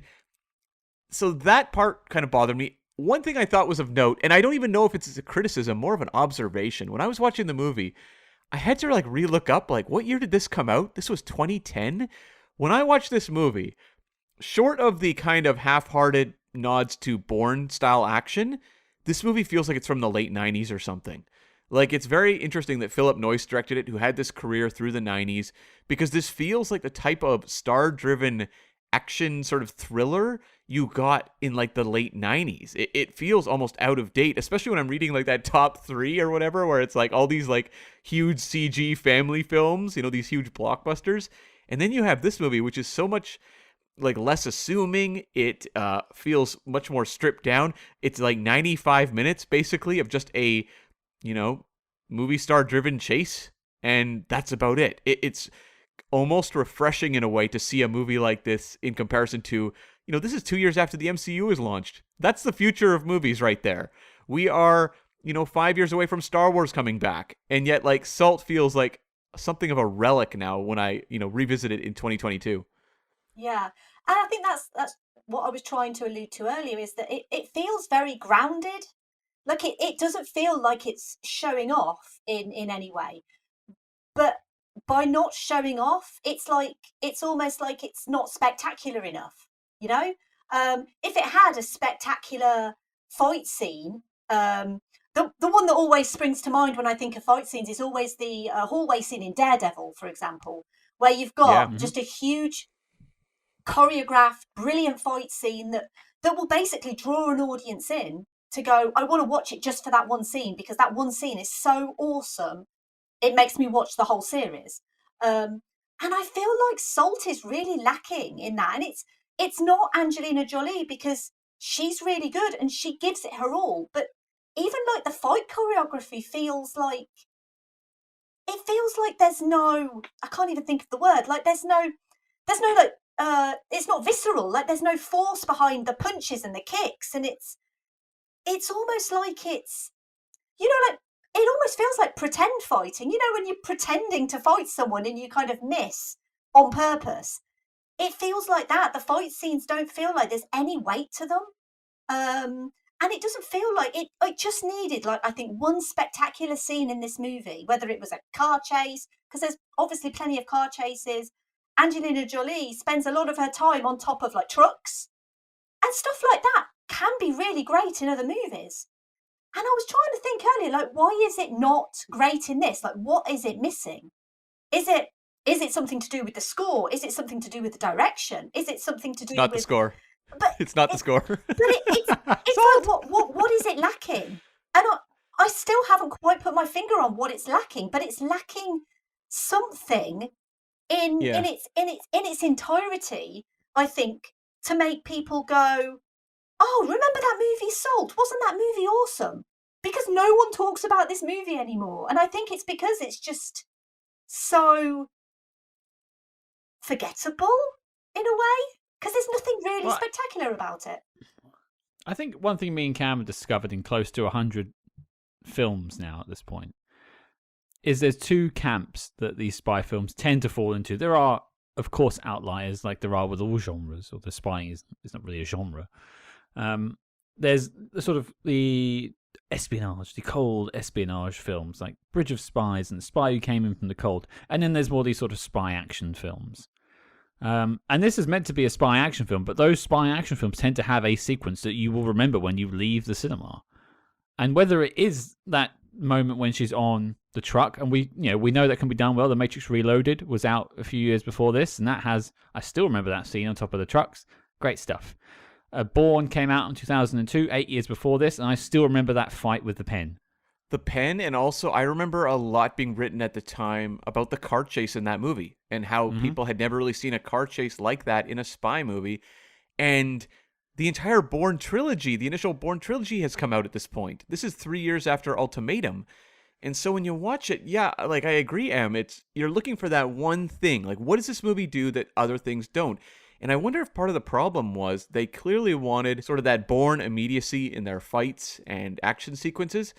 so that part kind of bothered me. One thing I thought was of note, and I don't even know if it's a criticism, more of an observation. When I was watching the movie, I had to, like, re-look up, like, what year did this come out? This was 2010? When I watched this movie, short of the kind of half-hearted nods to Bourne-style action, this movie feels like it's from the late 90s or something. Like, it's very interesting that Phillip Noyce directed it, who had this career through the 90s, because this feels like the type of star-driven action sort of thriller you got in, like, the late 90s. It feels almost out of date, especially when I'm reading, like, that top 3 or whatever, where it's, like, all these, like, huge CG family films, you know, these huge blockbusters. And then you have this movie, which is so much, like, less assuming. It feels much more stripped down. It's, like, 95 minutes, basically, of just a, you know, movie star driven chase, and that's about it. It's almost refreshing in a way to see a movie like this in comparison to, you know, this is 2 years after the MCU was launched. That's the future of movies right there. We are, you know, 5 years away from Star Wars coming back, and yet, like, Salt feels like something of a relic now when I, you know, revisit it in 2022. Yeah, and I think that's what I was trying to allude to earlier, is that it feels very grounded. Like, it doesn't feel like it's showing off in any way. But by not showing off, it's almost like it's not spectacular enough, you know? If it had a spectacular fight scene, the one that always springs to mind when I think of fight scenes is always the hallway scene in Daredevil, for example, where you've got just a huge choreographed, brilliant fight scene that will basically draw an audience in to go, I want to watch it just for that one scene, because that one scene is so awesome, it makes me watch the whole series. And I feel like Salt is really lacking in that. And it's not Angelina Jolie, because she's really good and she gives it her all. But even like the fight choreography feels like there's no, I can't even think of the word. Like there's no like, it's not visceral. Like there's no force behind the punches and the kicks. And it's almost like it's, you know, like it almost feels like pretend fighting. You know, when you're pretending to fight someone and you kind of miss on purpose. It feels like that. The fight scenes don't feel like there's any weight to them. And it doesn't feel like it just needed, like, I think, one spectacular scene in this movie, whether it was a car chase, because there's obviously plenty of car chases. Angelina Jolie spends a lot of her time on top of like trucks and stuff like that. Can be really great in other movies. And I was trying to think earlier, like, why is it not great in this? Like, what is it missing? Is it something to do with the score? Is it something to do with the direction? Is it something to do Not with the score. But it's not the score. But it's like, what is it lacking? And I still haven't quite put my finger on what it's lacking, but it's lacking something in its entirety, I think, to make people go, oh, remember that movie Salt? Wasn't that movie awesome? Because no one talks about this movie anymore. And I think it's because it's just so forgettable in a way. Because there's nothing really spectacular about it. I think one thing me and Cam have discovered in close to 100 films now at this point is there's two camps that these spy films tend to fall into. There are, of course, outliers like there are with all genres, although spying is not really a genre. There's the sort of the espionage, the cold espionage films like Bridge of Spies and Spy Who Came In From the Cold. And then there's more these sort of spy action films. And this is meant to be a spy action film, but those spy action films tend to have a sequence that you will remember when you leave the cinema. And whether it is that moment when she's on the truck, and we know that can be done well. The Matrix Reloaded was out a few years before this, and I still remember that scene on top of the trucks. Great stuff. Bourne came out in 2002, 8 years before this, and I still remember that fight with the pen. The pen, and also I remember a lot being written at the time about the car chase in that movie and how people had never really seen a car chase like that in a spy movie. And the entire Bourne trilogy, the initial Bourne trilogy has come out at this point. This is 3 years after Ultimatum. And so when you watch it, yeah, like I agree, Em, you're looking for that one thing. Like, what does this movie do that other things don't? And I wonder if part of the problem was they clearly wanted sort of that Bourne immediacy in their fights and action sequences.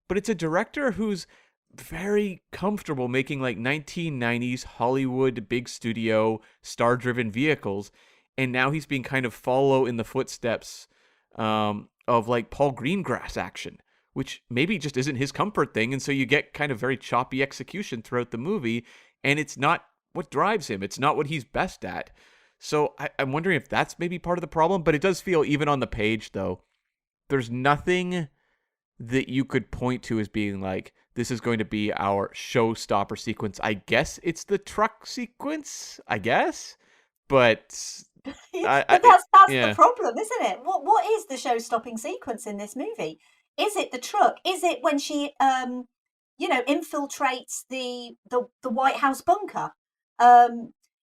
But it's a director who's very comfortable making like 1990s Hollywood big studio star-driven vehicles, and now he's being kind of follow in the footsteps of like Paul Greengrass action, which maybe just isn't his comfort thing, and so you get kind of very choppy execution throughout the movie, and it's not what drives him. It's not what he's best at. So I'm wondering if that's maybe part of the problem, but it does feel, even on the page though, there's nothing that you could point to as being like, this is going to be our showstopper sequence. I guess it's the truck sequence, but But that's yeah. the problem, isn't it? What is the show-stopping sequence in this movie? Is it the truck? Is it when she infiltrates the White House bunker?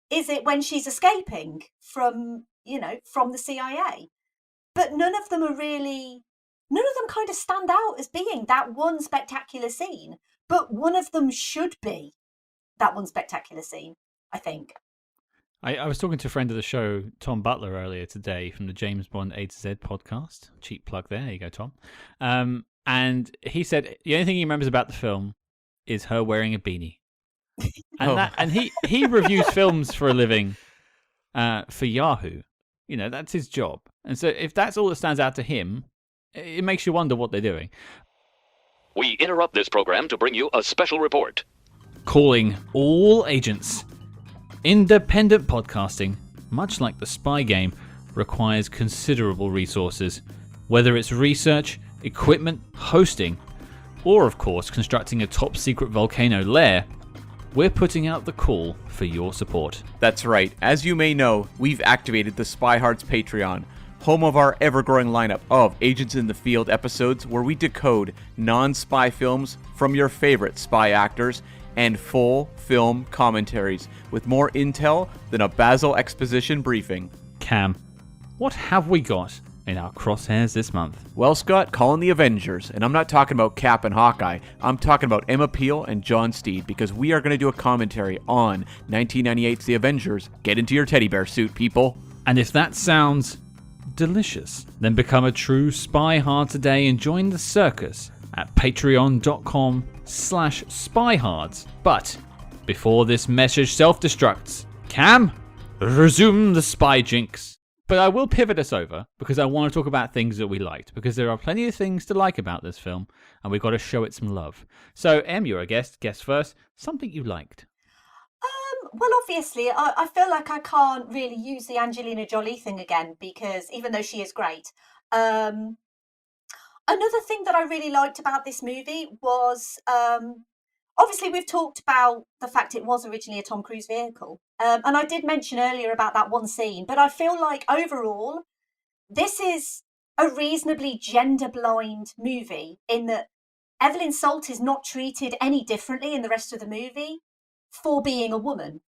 Is it when she's escaping from the CIA? But none of them kind of stand out as being that one spectacular scene. But one of them should be that one spectacular scene, I think. I was talking to a friend of the show, Tom Butler, earlier today from the James Bond A to Z podcast. Cheap plug there. There you go, Tom. And he said the only thing he remembers about the film is her wearing a beanie. And he reviews films for a living for Yahoo. That's his job. And so if that's all that stands out to him, it makes you wonder what they're doing. We interrupt this program to bring you a special report. Calling all agents. Independent podcasting, much like the spy game, requires considerable resources, whether it's research, equipment, hosting, or of course constructing a top secret volcano lair. We're putting out the call for your support. That's right. As you may know, we've activated the Spy Hards Patreon, home of our ever-growing lineup of Agents in the Field episodes where we decode non-spy films from your favorite spy actors and full film commentaries with more intel than a Basil exposition briefing. Cam, what have we got in our crosshairs this month? Well, Scott, calling the Avengers, and I'm not talking about Cap and Hawkeye, I'm talking about Emma Peel and John Steed, because we are going to do a commentary on 1998's The Avengers. Get into your teddy bear suit, people. And if that sounds delicious, then become a true spy hard today and join the circus at patreon.com/spyhards. But before this message self-destructs, Cam, resume the spy jinx. But I will pivot us over because I want to talk about things that we liked, because there are plenty of things to like about this film and we've got to show it some love. So Em, you're a guest first. Something you liked. Well, obviously, I feel like I can't really use the Angelina Jolie thing again, because even though she is great, another thing that I really liked about this movie was, obviously, we've talked about the fact it was originally a Tom Cruise vehicle. And I did mention earlier about that one scene, but I feel like overall, this is a reasonably gender-blind movie in that Evelyn Salt is not treated any differently in the rest of the movie for being a woman.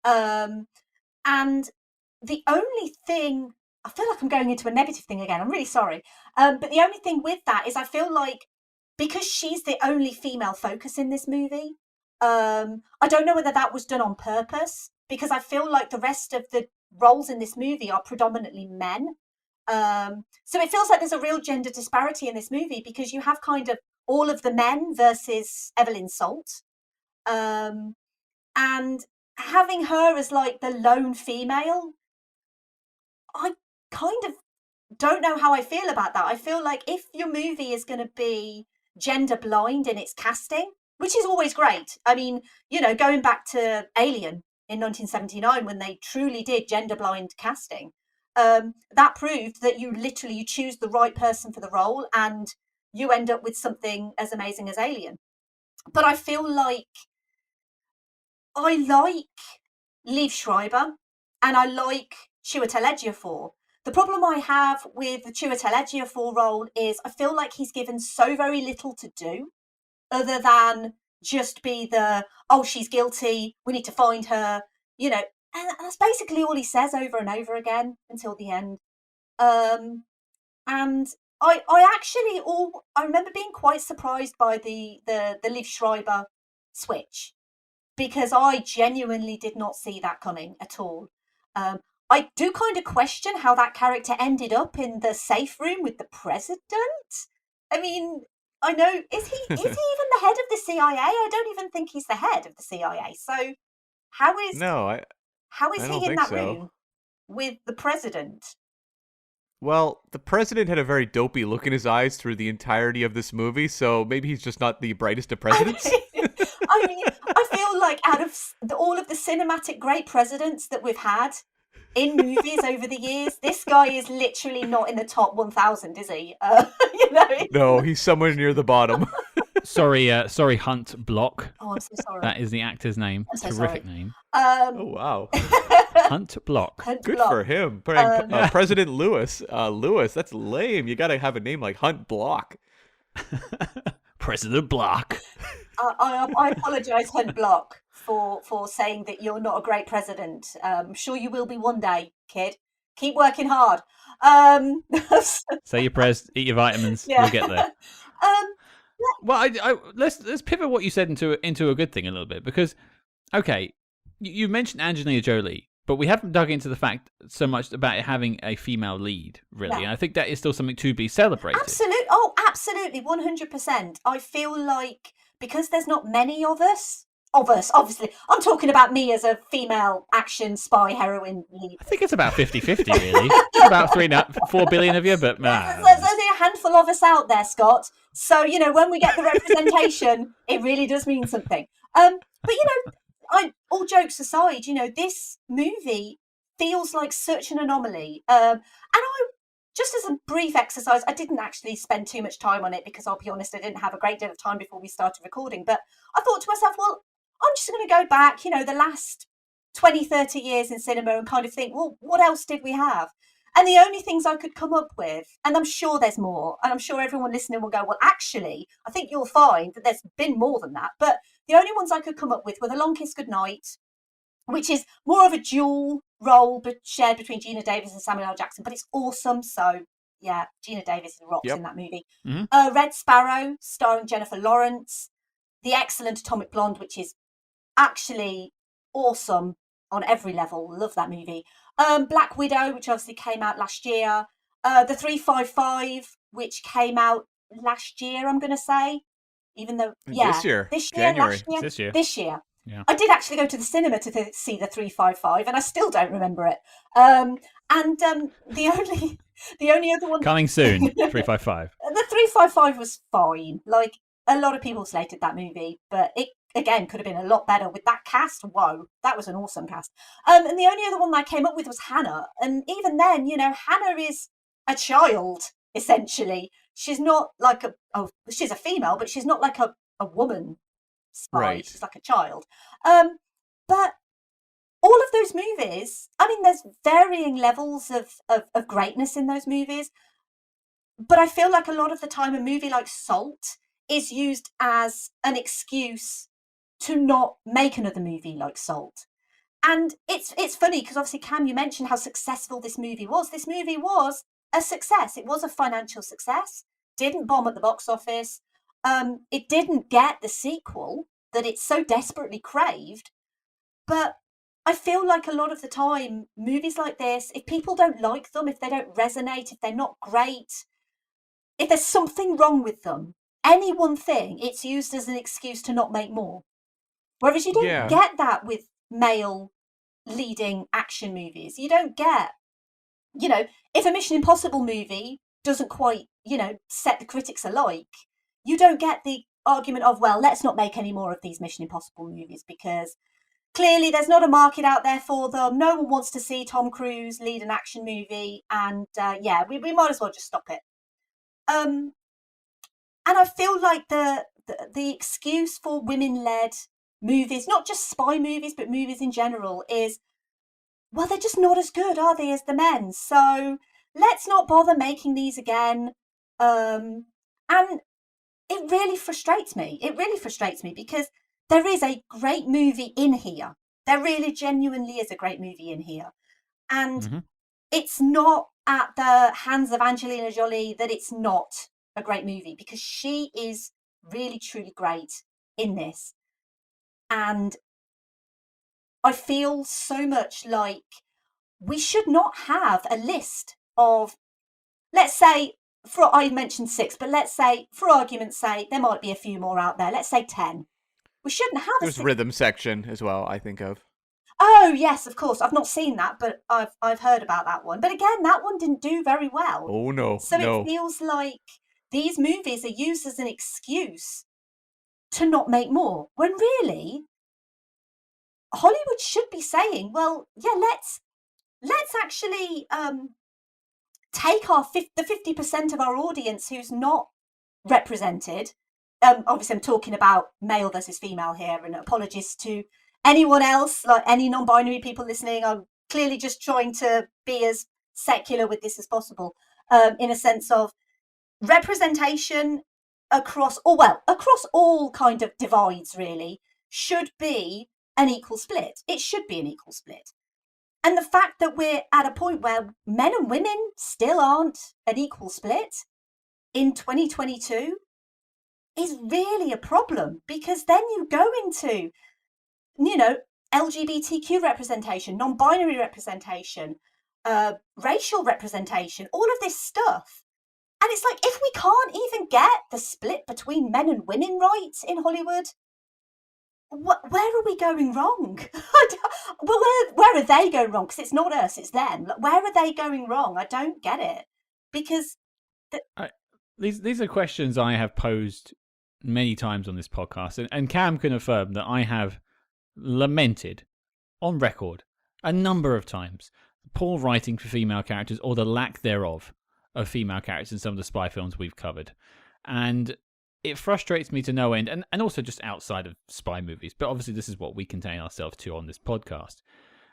And the only thing, I feel like I'm going into a negative thing again, I'm really sorry. But the only thing with that is I feel like because she's the only female focus in this movie, I don't know whether that was done on purpose, because I feel like the rest of the roles in this movie are predominantly men. So it feels like there's a real gender disparity in this movie, because you have kind of all of the men versus Evelyn Salt. And having her as like the lone female, I kind of don't know how I feel about that. I feel like if your movie is going to be gender blind in its casting, which is always great. I mean, going back to Alien in 1979, when they truly did gender blind casting, that proved that you choose the right person for the role and you end up with something as amazing as Alien. But I feel like I like Liev Schreiber and I like Chiwetel Ejiofor. The problem I have with the Chiwetel Ejiofor role is I feel like he's given so very little to do other than just be she's guilty, we need to find her, and that's basically all he says over and over again until the end. And I remember being quite surprised by the Liev Schreiber switch, because I genuinely did not see that coming at all. I do kind of question how that character ended up in the safe room with the president. I mean, I know, is he even the head of the CIA? I don't even think he's the head of the CIA. So how is he in that room with the president? Well, the president had a very dopey look in his eyes through the entirety of this movie, so maybe he's just not the brightest of presidents. I mean, I feel like out of all of the cinematic great presidents that we've had in movies over the years, this guy is literally not in the top 1,000, is he? No, he's somewhere near the bottom. Sorry, Hunt Block. Oh, I'm so sorry. That is the actor's name. I'm so Terrific sorry. name. Oh wow. Hunt Block. Hunt Good Block. for him. Playing President Lewis. Lewis, that's lame. You gotta have a name like Hunt Block. President Block. I apologise, Hunt Block, for saying that you're not a great president. I'm sure you will be one day, kid. Keep working hard. Say your prayers, eat your vitamins. Yeah. You'll get there. Well, let's pivot what you said into a good thing a little bit, because, okay, you mentioned Angelina Jolie, but we haven't dug into the fact so much about it having a female lead, really. Yeah. And I think that is still something to be celebrated. Absolutely, 100%. I feel like because there's not many of us, obviously, I'm talking about me as a female action spy heroine lead. I think it's about 50-50, really. It's about 4 billion of you, but there's only a handful of us out there, Scott. So, when we get the representation, it really does mean something. But, all jokes aside, this movie feels like such an anomaly. And just as a brief exercise, I didn't actually spend too much time on it because I'll be honest, I didn't have a great deal of time before we started recording. But I thought to myself, well, I'm just going to go back, the last 20, 30 years in cinema and kind of think, well, what else did we have? And the only things I could come up with, and I'm sure there's more, and I'm sure everyone listening will go, well, actually, I think you'll find that there's been more than that. But the only ones I could come up with were The Long Kiss Goodnight, which is more of a dual role but shared between Gina Davis and Samuel L. Jackson, but it's awesome. So, yeah, Gina Davis rocks in that movie. Mm-hmm. Red Sparrow, starring Jennifer Lawrence. The excellent Atomic Blonde, which is actually awesome on every level. Love that movie. Black Widow, which obviously came out last year. The 355, which came out last year, I'm going to say. Even though, This year. January. Last year? This year. Yeah. I did actually go to the cinema to see the 355, and I still don't remember it. The only other one Coming soon, 355. The 355 was fine. Like, a lot of people slated that movie, but it again could have been a lot better with that cast. Whoa, that was an awesome cast. And the only other one that I came up with was Hannah, and even then, Hannah is a child essentially. She's not like she's a female, but she's not like a woman spy. Right. She's like a child. But all of those movies, I mean, there's varying levels of greatness in those movies, but I feel like a lot of the time a movie like Salt is used as an excuse to not make another movie like Salt. And it's funny because obviously, Cam, you mentioned how successful this movie was. This movie was a success. It was a financial success. Didn't bomb at the box office. It didn't get the sequel that it so desperately craved. But I feel like a lot of the time, movies like this, if people don't like them, if they don't resonate, if they're not great, if there's something wrong with them, any one thing, it's used as an excuse to not make more. Whereas you don't get that with male leading action movies. You don't get, if a Mission Impossible movie doesn't quite, set the critics alike, you don't get the argument of, well, let's not make any more of these Mission Impossible movies because clearly there's not a market out there for them. No one wants to see Tom Cruise lead an action movie. And we might as well just stop it. And I feel like the excuse for women-led movies, not just spy movies, but movies in general, is, well, they're just not as good, are they, as the men? So let's not bother making these again. And it really frustrates me. It really frustrates me because there is a great movie in here. There really genuinely is a great movie in here. And it's not at the hands of Angelina Jolie that it's not a great movie, because she is really, truly great in this. And I feel so much like we should not have a list of, let's say, I mentioned 6, but let's say, for argument's sake, there might be a few more out there. Let's say 10. We shouldn't have There's rhythm section as well, I think of. Oh, yes, of course. I've not seen that, but I've heard about that one. But again, that one didn't do very well. Oh, no. So it feels like these movies are used as an excuse to not make more, when really Hollywood should be saying, well, yeah, let's actually take the 50% of our audience who's not represented obviously I'm talking about male versus female here, and apologies to anyone else, like any non-binary people listening. I'm clearly just trying to be as secular with this as possible, in a sense of representation across all kind of divides really should be an equal split. It should be an equal split. And the fact that we're at a point where men and women still aren't an equal split in 2022 is really a problem, because then you go into, LGBTQ representation, non-binary representation, racial representation, all of this stuff. And it's like, if we can't even get the split between men and women right in Hollywood, where are we going wrong? Well, where are they going wrong? Because it's not us, it's them. Like, where are they going wrong? I don't get it. Because these are questions I have posed many times on this podcast, and Cam can affirm that I have lamented on record a number of times poor writing for female characters, or the lack thereof of female characters in some of the spy films we've covered. And it frustrates me to no end, and also just outside of spy movies. But obviously this is what we contain ourselves to on this podcast.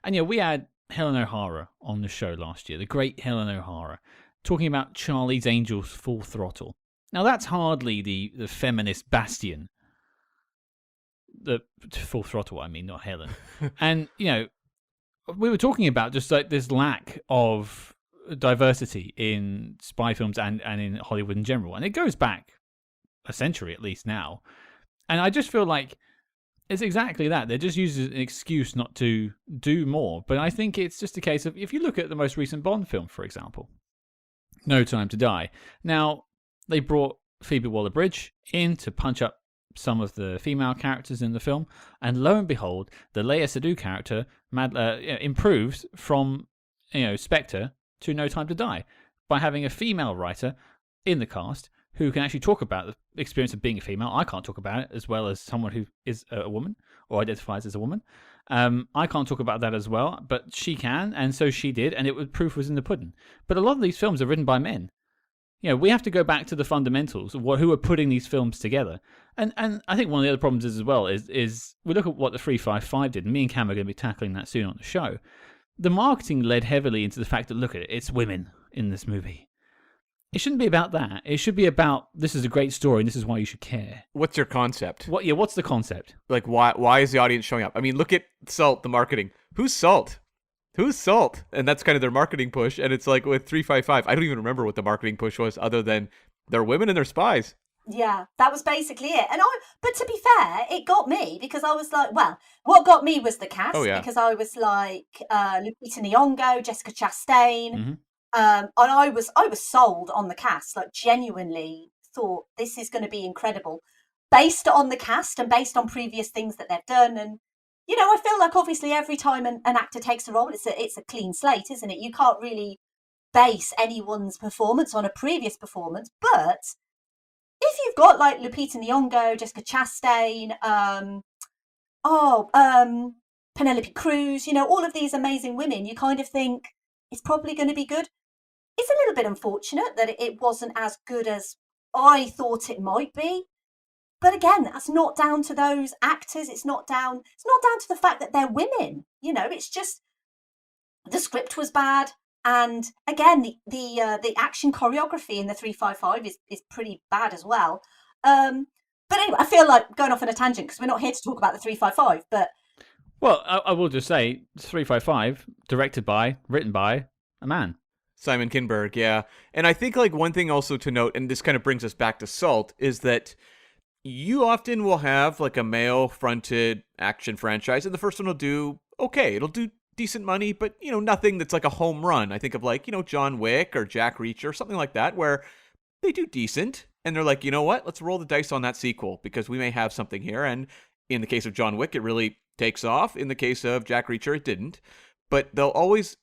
And we had Helen O'Hara on the show last year, the great Helen O'Hara, talking about Charlie's Angels Full Throttle. Now that's hardly the feminist bastion. The Full Throttle, I mean, not Helen. And, we were talking about just like this lack of diversity in spy films and in Hollywood in general. And it goes back a century at least now. And I just feel like it's exactly that. They're just using an excuse not to do more. But I think it's just a case of, if you look at the most recent Bond film, for example, No Time to Die. Now, they brought Phoebe Waller-Bridge in to punch up some of the female characters in the film, and lo and behold, the Léa Seydoux character improves from Spectre to No Time to Die by having a female writer in the cast who can actually talk about the experience of being a female. I can't talk about it as well as someone who is a woman or identifies as a woman. I can't talk about that as well, but she can, and so she did, and proof was in the pudding. But a lot of these films are written by men. We have to go back to the fundamentals of who are putting these films together. And I think one of the other problems is as well is we look at what the 355 did, and me and Cam are going to be tackling that soon on the show. The marketing led heavily into the fact that, look at it, it's women in this movie. It shouldn't be about that. It should be about, this is a great story and this is why you should care. What's your concept? What's the concept? Like, why is the audience showing up? I mean, look at Salt, the marketing. Who's Salt? Who's Salt? And that's kind of their marketing push. And it's like with 355, I don't even remember what the marketing push was other than they're women and they're spies. Yeah, that was basically it. But to be fair, it got me because I was like, well, what got me was the cast. Oh, yeah. Because I was like, Lupita Nyong'o, Jessica Chastain. Mm-hmm. And I was sold on the cast, like genuinely thought this is going to be incredible based on the cast and based on previous things that they've done. And, I feel like obviously every time an actor takes a role, it's a clean slate, isn't it? You can't really base anyone's performance on a previous performance. But if you've got like Lupita Nyong'o, Jessica Chastain, Penelope Cruz, all of these amazing women, you kind of think it's probably going to be good. It's a little bit unfortunate that it wasn't as good as I thought it might be. But again, that's not down to those actors. It's not down to the fact that they're women. It's just the script was bad. And again, the action choreography in the 355 is pretty bad as well. But anyway, I feel like going off on a tangent because we're not here to talk about the 355. But well, I will just say 355, directed by, written by a man. Simon Kinberg, yeah. And I think like one thing also to note, and this kind of brings us back to Salt, is that you often will have like a male-fronted action franchise, and the first one will do okay. It'll do decent money, but, nothing that's like a home run. I think of like, John Wick or Jack Reacher or something like that, where they do decent, and they're like, you know what? Let's roll the dice on that sequel, because we may have something here. And in the case of John Wick, it really takes off. In the case of Jack Reacher, it didn't. But they'll always,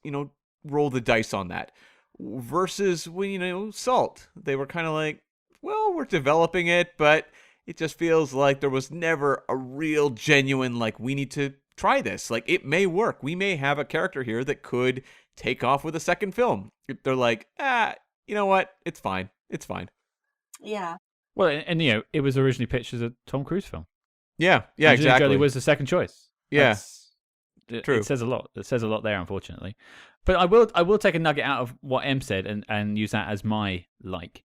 roll the dice on that. Versus when, Salt, they were kind of like, well, we're developing it, but it just feels like there was never a real genuine, like, we need to try this. Like, it may work. We may have a character here that could take off with a second film. They're like, you know what? It's fine. It's fine. Yeah. Well, and it was originally pitched as a Tom Cruise film. Yeah, Angelina exactly. Jolie was the second choice. Yeah, true. It says a lot. It says a lot there, unfortunately. But I will take a nugget out of what Em said and use that as my like,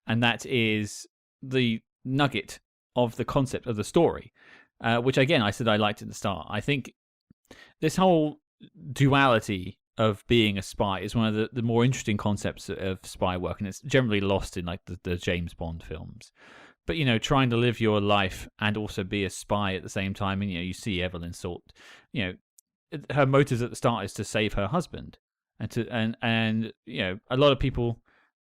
and that is the nugget of the concept of the story, which again I said I liked at the start. I think this whole duality of being a spy is one of the more interesting concepts of spy work, and it's generally lost in like the James Bond films. But trying to live your life and also be a spy at the same time, and you see Evelyn Salt, her motives at the start is to save her husband, and a lot of people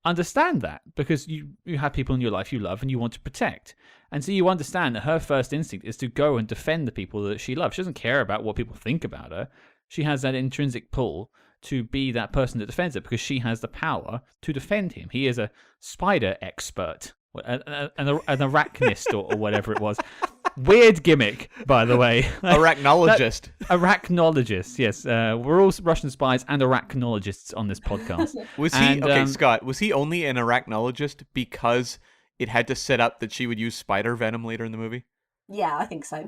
understand that because you have people in your life you love and you want to protect, and so you understand that her first instinct is to go and defend the people that she loves. She doesn't care about what people think about her. She has that intrinsic pull to be that person that defends her because she has the power to defend him. He is a spider expert, an arachnist or whatever it was. Weird gimmick, by the way. Arachnologist. Arachnologist, yes. We're all Russian spies and arachnologists on this podcast. Was he okay, Scott? Was he only an arachnologist because it had to set up that she would use spider venom later in the movie? Yeah, I think so.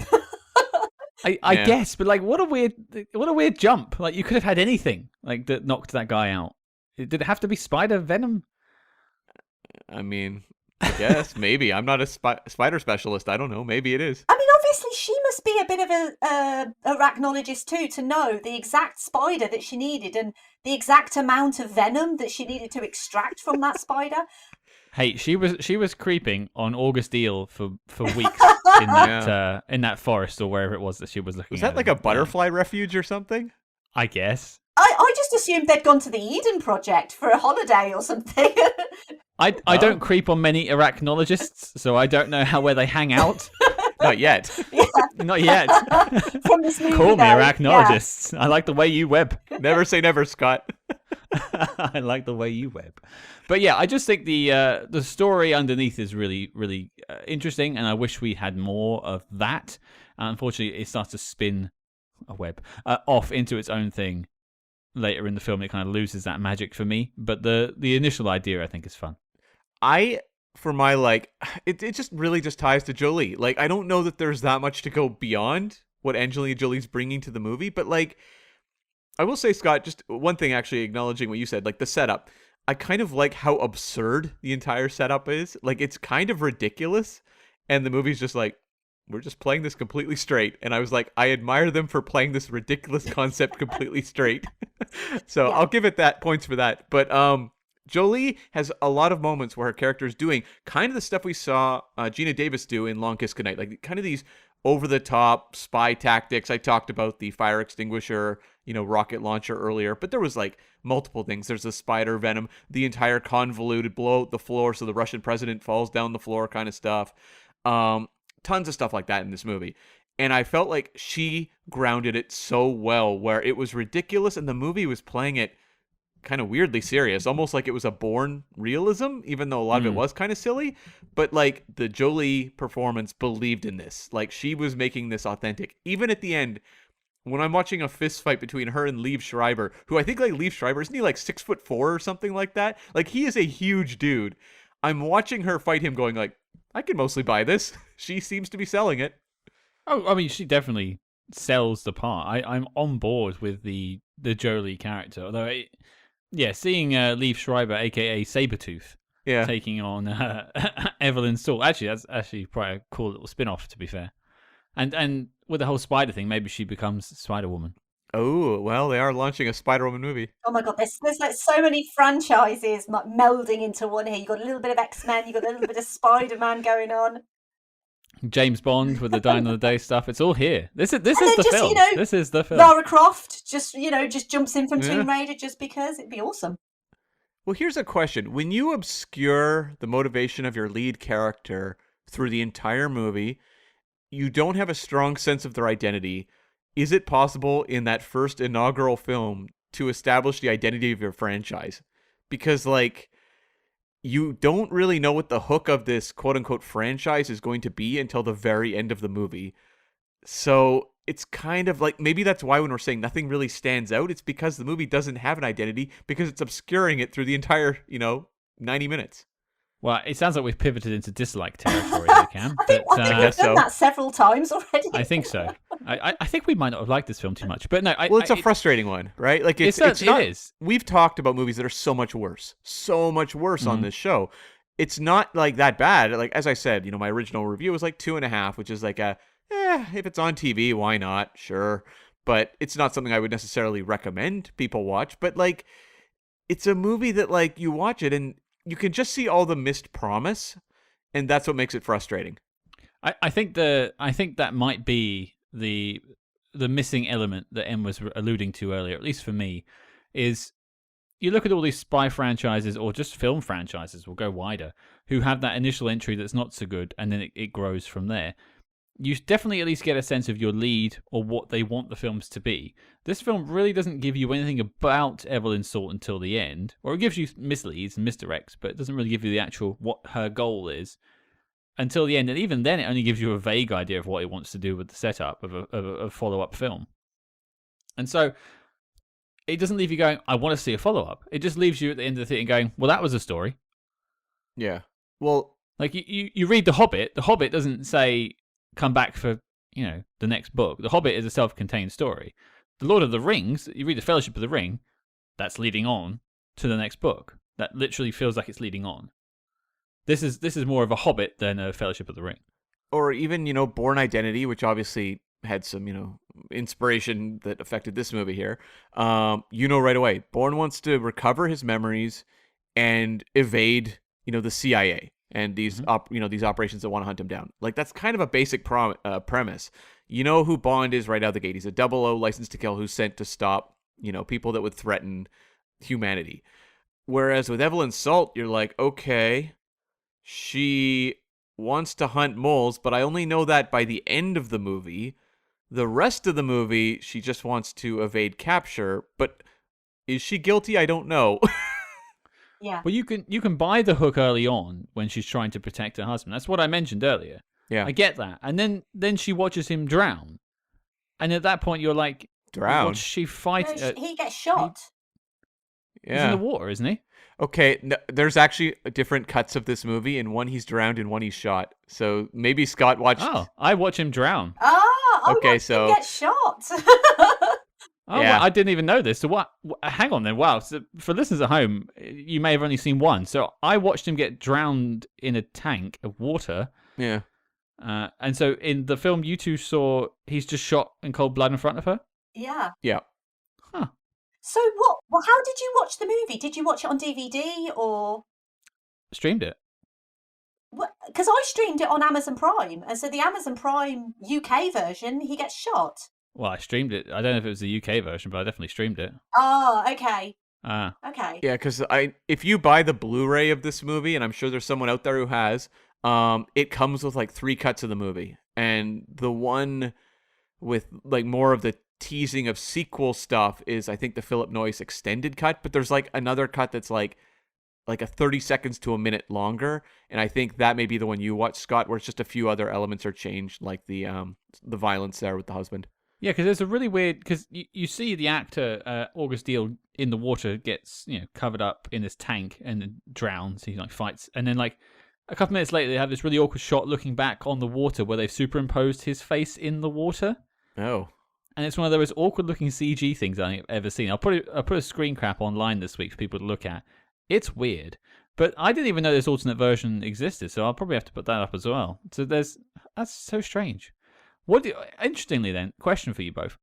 I guess, but like, what a weird jump. Like, you could have had anything like that knocked that guy out. Did it have to be spider venom? I mean, I guess maybe. I'm not a spider specialist. I don't know. Maybe it is. I mean, obviously, she must be a bit of a arachnologist too, to know the exact spider that she needed and the exact amount of venom that she needed to extract from that spider. Hey, she was creeping on August Diehl for weeks in that forest or wherever it was that she was looking. Was that like a butterfly refuge or something? I guess. I just assumed they'd gone to the Eden Project for a holiday or something. I don't creep on many arachnologists, so I don't know where they hang out. Not yet. Yeah. Not yet. From this movie, Call me though. arachnologists. Yeah. I like the way you web. Never say never, Scott. I like the way you web. But yeah, I just think the story underneath is really, really interesting, and I wish we had more of that. Unfortunately, it starts to spin a web off into its own thing later in the film. It kind of loses that magic for me. But the initial idea, I think, is fun. For my it just really just ties to Jolie. Like, I don't know that there's that much to go beyond what Angelina Jolie's bringing to the movie, but like, I will say, Scott, just one thing, actually acknowledging what you said, like the setup. I kind of like how absurd the entire setup is. Like, it's kind of ridiculous, and the movie's just like, we're just playing this completely straight. And I was like, I admire them for playing this ridiculous concept completely straight. So yeah. I'll give it points for that. But Jolie has a lot of moments where her character is doing kind of the stuff we saw Gina Davis do in Long Kiss Goodnight, like kind of these over-the-top spy tactics. I talked about the fire extinguisher, rocket launcher earlier, but there was like multiple things. There's the spider venom, the entire convoluted blow out the floor so the Russian president falls down the floor kind of stuff. Tons of stuff like that in this movie. And I felt like she grounded it so well, where it was ridiculous and the movie was playing it kind of weirdly serious, almost like it was a born realism, even though a lot of it was kind of silly. But like, the Jolie performance believed in this. Like, she was making this authentic. Even at the end, when I'm watching a fist fight between her and Liev Schreiber, who I think, like, Liev Schreiber, isn't he like 6'4" or something like that? Like, he is a huge dude. I'm watching her fight him going like, I can mostly buy this. She seems to be selling it. Oh, I mean, she definitely sells the part. I'm on board with the Jolie character, although seeing Liev Schreiber, aka Sabretooth, taking on Evelyn Salt. Actually, that's actually probably a cool little spin-off, to be fair. And with the whole spider thing, maybe she becomes Spider-Woman. Oh, well, they are launching a Spider-Woman movie. Oh my God, there's like so many franchises melding into one here. You got a little bit of X-Men, you got a little bit of Spider-Man going on. James Bond with the Dine of the Day stuff. It's all here. This is the film. This is the film. Lara Croft just jumps in from Tomb Raider just because. It'd be awesome. Well, here's a question. When you obscure the motivation of your lead character through the entire movie, you don't have a strong sense of their identity. Is it possible in that first inaugural film to establish the identity of your franchise? Because, like, you don't really know what the hook of this quote-unquote franchise is going to be until the very end of the movie. So it's kind of like, maybe that's why when we're saying nothing really stands out, it's because the movie doesn't have an identity, because it's obscuring it through the entire, 90 minutes. Well, it sounds like we've pivoted into dislike territory here, Cam. I think we've done that several times already. I think so. I think we might not have liked this film too much, but no. Well, it's a frustrating one, right? Like it is. We've talked about movies that are so much worse on this show. It's not like that bad. Like as I said, my original review was like 2.5, which is like if it's on TV, why not? Sure, but it's not something I would necessarily recommend people watch. But like, it's a movie that like you watch it and you can just see all the missed promise, and that's what makes it frustrating. I think that might be the missing element that Em was alluding to earlier, at least for me, is you look at all these spy franchises or just film franchises, we'll go wider, who have that initial entry that's not so good, and then it grows from there. You definitely at least get a sense of your lead or what they want the films to be. This film really doesn't give you anything about Evelyn Salt until the end, or it gives you misleads and misdirects, but it doesn't really give you the actual what her goal is until the end. And even then, it only gives you a vague idea of what it wants to do with the setup of a follow-up film. And so it doesn't leave you going, I want to see a follow-up. It just leaves you at the end of the theater going, well, that was a story. Yeah. Well, like you read The Hobbit. The Hobbit doesn't say come back for the next book. The Hobbit is a self-contained story. The Lord of the Rings, you read the Fellowship of the Ring, that's leading on to the next book. That literally feels like it's leading on. This is more of a Hobbit than a Fellowship of the Ring. Or even Born Identity, which obviously had some inspiration that affected this movie here. Right away, Bourne wants to recover his memories and evade the CIA. And these these operations that want to hunt him down. Like, that's kind of a basic premise. You know who Bond is right out the gate. He's a 00 license to kill who's sent to stop, people that would threaten humanity. Whereas with Evelyn Salt, you're like, okay, she wants to hunt moles, but I only know that by the end of the movie. The rest of the movie, she just wants to evade capture. But is she guilty? I don't know. Yeah. Well, you can buy the hook early on when she's trying to protect her husband. That's what I mentioned earlier. Yeah. I get that. And then she watches him drown. And at that point, you're like, drown? What's she fighting? No, he gets shot. He's in the water, isn't he? Okay, there's actually different cuts of this movie. In one, he's drowned. In one, he's shot. So maybe Scott watched... Oh, I watch him drown. Okay, so... him get shot. Oh, yeah. Well, I didn't even know this. So what? Hang on then. Wow. So for listeners at home, you may have only seen one. So I watched him get drowned in a tank of water. Yeah. And so in the film you two saw, he's just shot in cold blood in front of her? Yeah. Yeah. Huh. So what? Well, how did you watch the movie? Did you watch it on DVD or? Streamed it. Because I streamed it on Amazon Prime. And so the Amazon Prime UK version, he gets shot. Well, I streamed it. I don't know if it was the UK version, but I definitely streamed it. Oh, okay. Okay. Yeah, because if you buy the Blu-ray of this movie, and I'm sure there's someone out there who has, it comes with like 3 cuts of the movie, and the one with like more of the teasing of sequel stuff is I think the Phillip Noyce extended cut, but there's like another cut that's like a 30 seconds to a minute longer, and I think that may be the one you watch, Scott, where it's just a few other elements are changed, like the violence there with the husband. Yeah, because there's a really weird... Because you see the actor, August Diehl, in the water, gets covered up in this tank and then drowns. He fights. And then a couple minutes later, they have this really awkward shot looking back on the water where they've superimposed his face in the water. Oh. And it's one of those awkward-looking CG things I've ever seen. I'll put a screen cap online this week for people to look at. It's weird. But I didn't even know this alternate version existed, so I'll probably have to put that up as well. So that's so strange. Interestingly then, question for you both.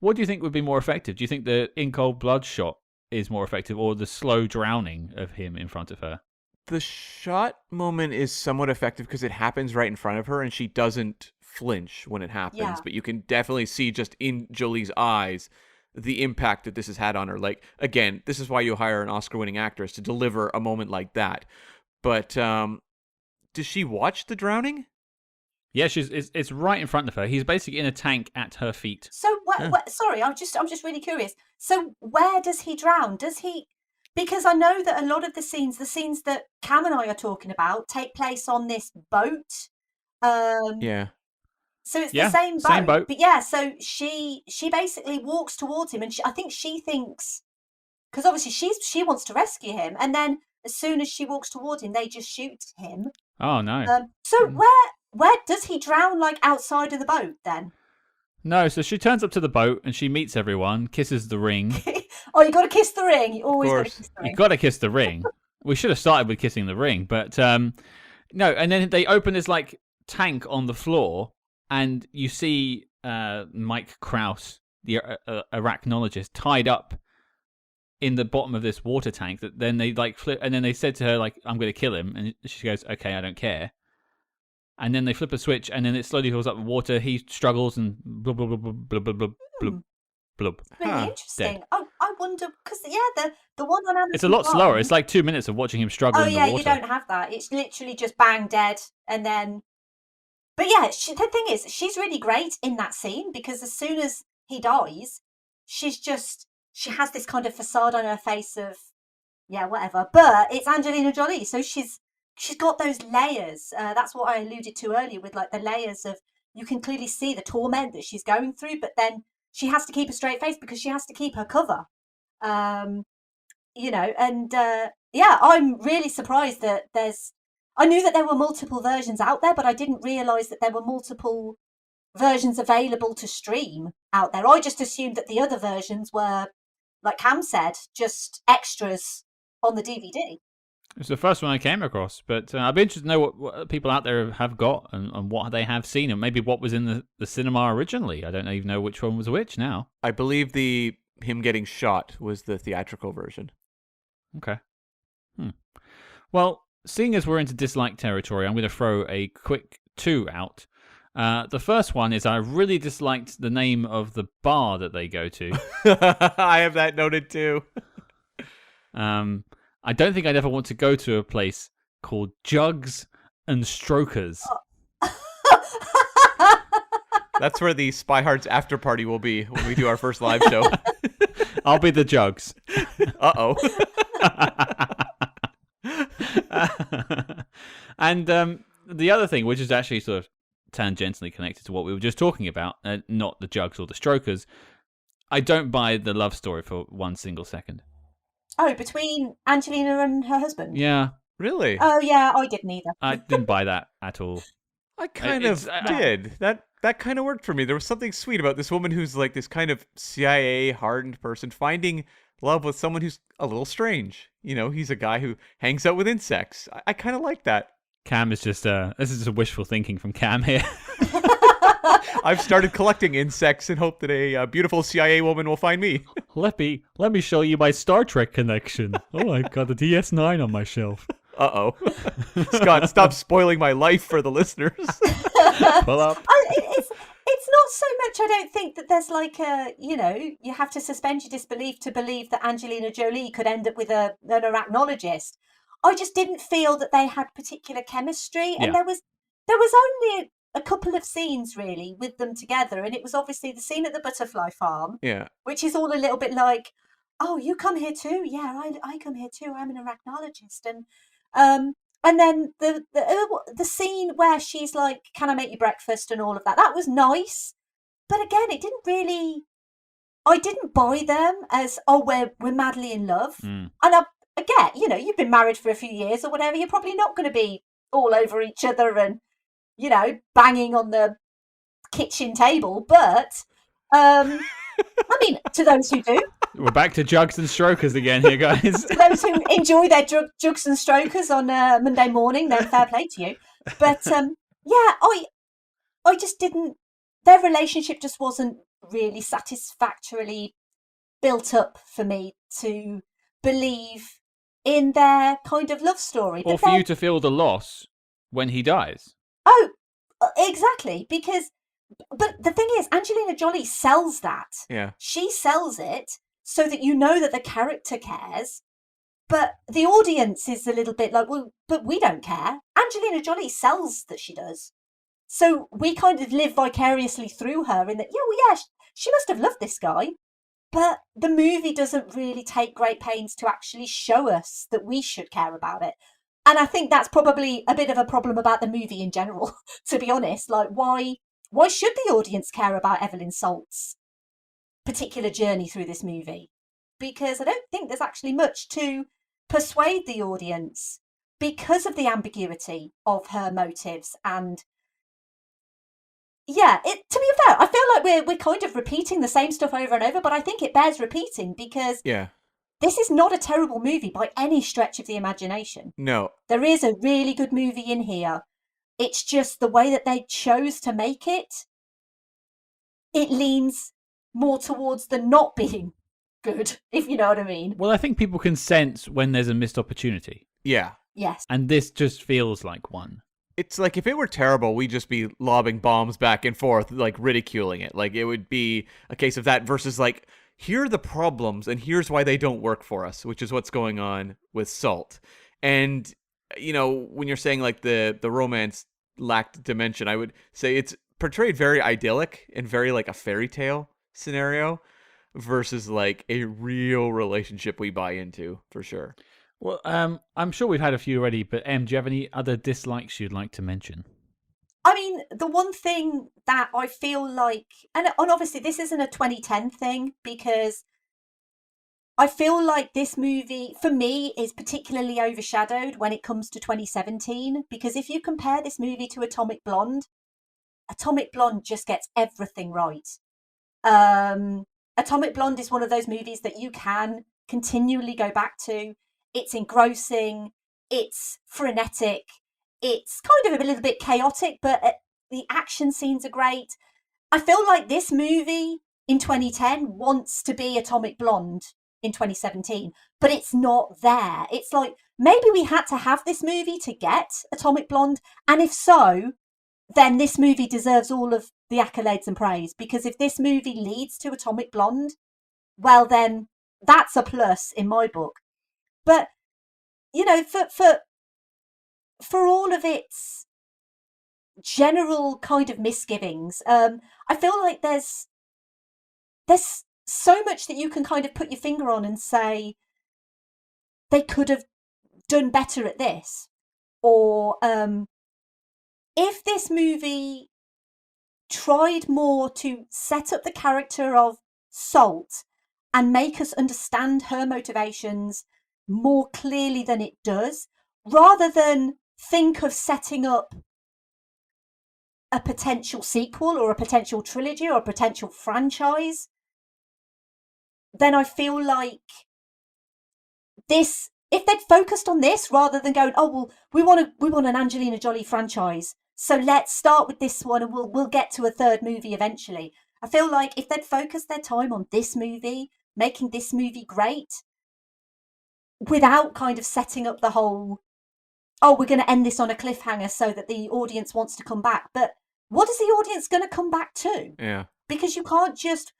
What do you think would be more effective? Do you think the in cold blood shot is more effective or the slow drowning of him in front of her? The shot moment is somewhat effective because it happens right in front of her and she doesn't flinch when it happens. Yeah. But you can definitely see just in Jolie's eyes the impact that this has had on her. Like, again, this is why you hire an Oscar-winning actress to deliver a moment like that. But does she watch the drowning? Yeah, it's right in front of her. He's basically in a tank at her feet. So, sorry, I'm just really curious. So, where does he drown? Does he? Because I know that a lot of the scenes that Cam and I are talking about, take place on this boat. Yeah. So it's the same boat. But yeah, so she basically walks towards him, and I think she thinks, because obviously she wants to rescue him, and then as soon as she walks toward him, they just shoot him. Oh no. So where does he drown? Like outside of the boat then? No, so she turns up to the boat and she meets everyone, kisses the ring. Oh, you got to kiss the ring. You always got to kiss the ring. You've got to kiss the ring. We should have started with kissing the ring, but no. And then they open this like tank on the floor, and you see Mike Krauss, the arachnologist, tied up in the bottom of this water tank. That then they like flip, and then they said to her like, "I'm going to kill him," and she goes, "Okay, I don't care." And then they flip a switch, and then it slowly fills up with water. He struggles and blub blub blub blub blub blub blub blub. Really interesting. Dead. I wonder because the one on Amazon. It's a lot Prime- slower. It's like 2 minutes of watching him struggle in the water. You don't have that. It's literally just bang dead, and then. But yeah, the thing is, she's really great in that scene because as soon as he dies, she has this kind of facade on her face of whatever. But it's Angelina Jolie, so she's got those layers. That's what I alluded to earlier with like the layers of you can clearly see the torment that she's going through, but then she has to keep a straight face because she has to keep her cover. I'm really surprised that I knew that there were multiple versions out there, but I didn't realise that there were multiple versions available to stream out there. I just assumed that the other versions were, like Cam said, just extras on the DVD. It's the first one I came across, but I'd be interested to know what people out there have got and what they have seen, and maybe what was in the cinema originally. I don't even know which one was which now. I believe him getting shot was the theatrical version. Okay. Well, seeing as we're into dislike territory, I'm going to throw a quick 2 out. The first one is I really disliked the name of the bar that they go to. I have that noted too. I don't think I'd ever want to go to a place called Jugs and Strokers. That's where the Spy Hearts after party will be when we do our first live show. I'll be the Jugs. Uh-oh. And the other thing, which is actually sort of tangentially connected to what we were just talking about, not the Jugs or the Strokers, I don't buy the love story for 1 single second. Oh, between Angelina and her husband? Yeah. Really? Oh, yeah, I didn't either. I didn't buy that at all. I kind of did. That kind of worked for me. There was something sweet about this woman who's like this kind of CIA hardened person finding love with someone who's a little strange. You know, he's a guy who hangs out with insects. I kind of like that. Cam is just this is just wishful thinking from Cam here. I've started collecting insects in hope that a beautiful CIA woman will find me. Let me show you my Star Trek connection. Oh, I've got the DS9 on my shelf. Uh-oh. Scott, stop spoiling my life for the listeners. Pull up. It's not so much, I don't think that there's like you have to suspend your disbelief to believe that Angelina Jolie could end up with an arachnologist. I just didn't feel that they had particular chemistry. And there was only a couple of scenes really with them together. And it was obviously the scene at the butterfly farm. Yeah. Which is all a little bit like, oh, you come here too? Yeah, I come here too. I'm an arachnologist. And then the scene where she's like, can I make you breakfast and all of that. That was nice. But again, it didn't really, I didn't buy them as, oh, we're madly in love. And I get, you've been married for a few years or whatever. You're probably not going to be all over each other and, banging on the kitchen table. But, I mean, to those who do. We're back to Jugs and Strokers again here, guys. To those who enjoy their jugs and strokers on Monday morning, then fair play to you. But, I just didn't, their relationship just wasn't really satisfactorily built up for me to believe in their kind of love story. Or for you to feel the loss when he dies. Oh, exactly. But the thing is, Angelina Jolie sells that. Yeah. She sells it so that you know that the character cares, but the audience is a little bit like, well, but we don't care. Angelina Jolie sells that she does. So we kind of live vicariously through her in that, she must have loved this guy. But the movie doesn't really take great pains to actually show us that we should care about it. And I think that's probably a bit of a problem about the movie in general, to be honest. Like, why should the audience care about Evelyn Salt's particular journey through this movie? Because I don't think there's actually much to persuade the audience because of the ambiguity of her motives. And yeah, to be fair, I feel like we're kind of repeating the same stuff over and over, but I think it bears repeating because this is not a terrible movie by any stretch of the imagination. No. There is a really good movie in here. It's just the way that they chose to make it. It leans more towards the not being good, if you know what I mean. Well, I think people can sense when there's a missed opportunity. Yeah. Yes. And this just feels like one. It's like if it were terrible, we'd just be lobbing bombs back and forth, like ridiculing it. Like it would be a case of that versus like, here are the problems and here's why they don't work for us, which is what's going on with Salt. And, you know, when you're saying like the romance lacked dimension, I would say it's portrayed very idyllic and very like a fairy tale scenario versus like a real relationship we buy into, for sure. Well, I'm sure we've had a few already, but Em, do you have any other dislikes you'd like to mention? I mean, the one thing that I feel like, and obviously this isn't a 2010 thing, because I feel like this movie, for me, is particularly overshadowed when it comes to 2017, because if you compare this movie to Atomic Blonde just gets everything right. Atomic Blonde is one of those movies that you can continually go back to. It's engrossing, it's frenetic, it's kind of a little bit chaotic, but the action scenes are great. I feel like this movie in 2010 wants to be Atomic Blonde in 2017, but it's not there. It's like, maybe we had to have this movie to get Atomic Blonde, and if so, then this movie deserves all of the accolades and praise, because if this movie leads to Atomic Blonde, well then, that's a plus in my book. But, you know, for all of its general kind of misgivings, I feel like there's so much that you can kind of put your finger on and say they could have done better at this. Or if this movie tried more to set up the character of Salt and make us understand her motivations more clearly than it does, rather than think of setting up a potential sequel or a potential trilogy or a potential franchise, then I feel like this, if they'd focused on this rather than going, oh well, we want an Angelina Jolie franchise, so let's start with this one and we'll get to a third movie eventually. I feel like if they'd focused their time on this movie, making this movie great, without kind of setting up the whole, oh, we're going to end this on a cliffhanger so that the audience wants to come back. But what is the audience going to come back to? Yeah. Because you can't just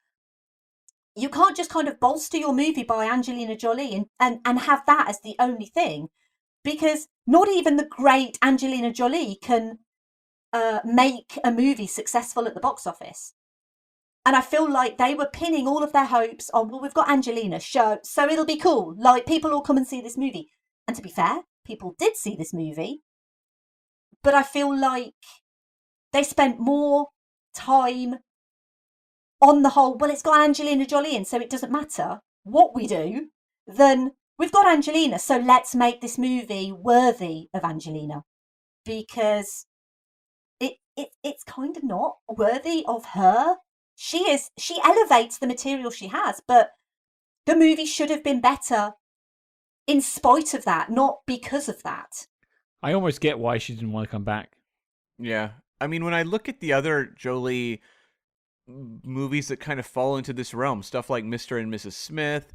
kind of bolster your movie by Angelina Jolie and have that as the only thing. Because not even the great Angelina Jolie can make a movie successful at the box office. And I feel like they were pinning all of their hopes on, well, we've got Angelina, so it'll be cool. Like, people will come and see this movie. And to be fair, people did see this movie. But I feel like they spent more time on the whole, well, it's got Angelina Jolie in, so it doesn't matter what we do, than we've got Angelina, so let's make this movie worthy of Angelina. Because it's kind of not worthy of her. She elevates the material she has, but the movie should have been better in spite of that, not because of that. I almost get why she didn't want to come back. Yeah. I mean, when I look at the other Jolie movies that kind of fall into this realm, stuff like Mr. and Mrs. Smith,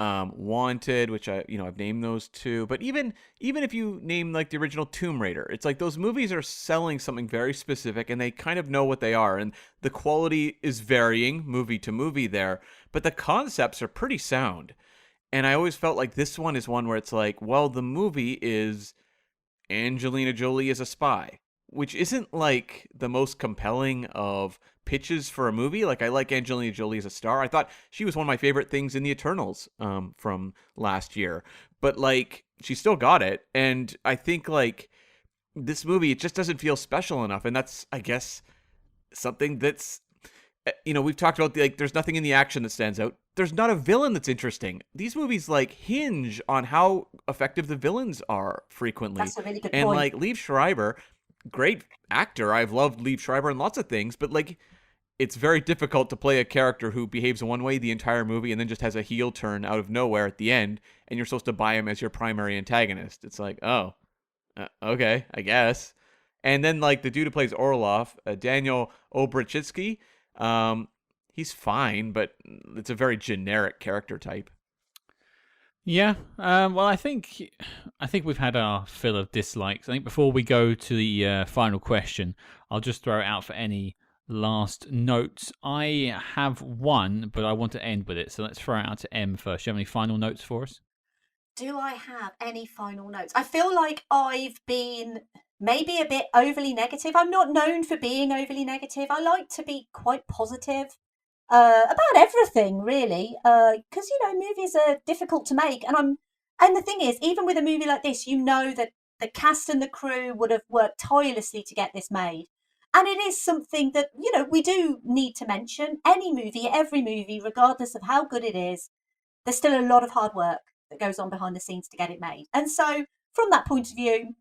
Wanted, which I've named those two, but even if you name like the original Tomb Raider, it's like those movies are selling something very specific and they kind of know what they are, and the quality is varying movie to movie there, but the concepts are pretty sound. And I always felt like this one is one where it's like, well, the movie is Angelina Jolie as a spy, which isn't like the most compelling of pitches for a movie. Like, I like Angelina Jolie as a star. I thought she was one of my favorite things in the Eternals from last year, but like, she still got it. And I think like this movie, it just doesn't feel special enough. And that's, I guess, something that's we've talked about there's nothing in the action that stands out. There's not a villain that's interesting. These movies hinge on how effective the villains are frequently. That's a really good and point. Liev Schreiber, great actor. I've loved Liev Schreiber in lots of things, but it's very difficult to play a character who behaves one way the entire movie and then just has a heel turn out of nowhere at the end, and you're supposed to buy him as your primary antagonist. It's okay, I guess. And then the dude who plays Orlov, Daniel Olbrychski, he's fine, but it's a very generic character type. Yeah. Well, I think we've had our fill of dislikes. I think before we go to the final question, I'll just throw it out for any last notes. I have one, but I want to end with it. So let's throw it out to M first. Do you have any final notes for us? Do I have any final notes? I feel like I've been maybe a bit overly negative. I'm not known for being overly negative. I like to be quite positive about everything, really, because movies are difficult to make, and the thing is, even with a movie like this, that the cast and the crew would have worked tirelessly to get this made, and it is something that we do need to mention. Any movie, every movie, regardless of how good it is, there's still a lot of hard work that goes on behind the scenes to get it made, and so from that point of view,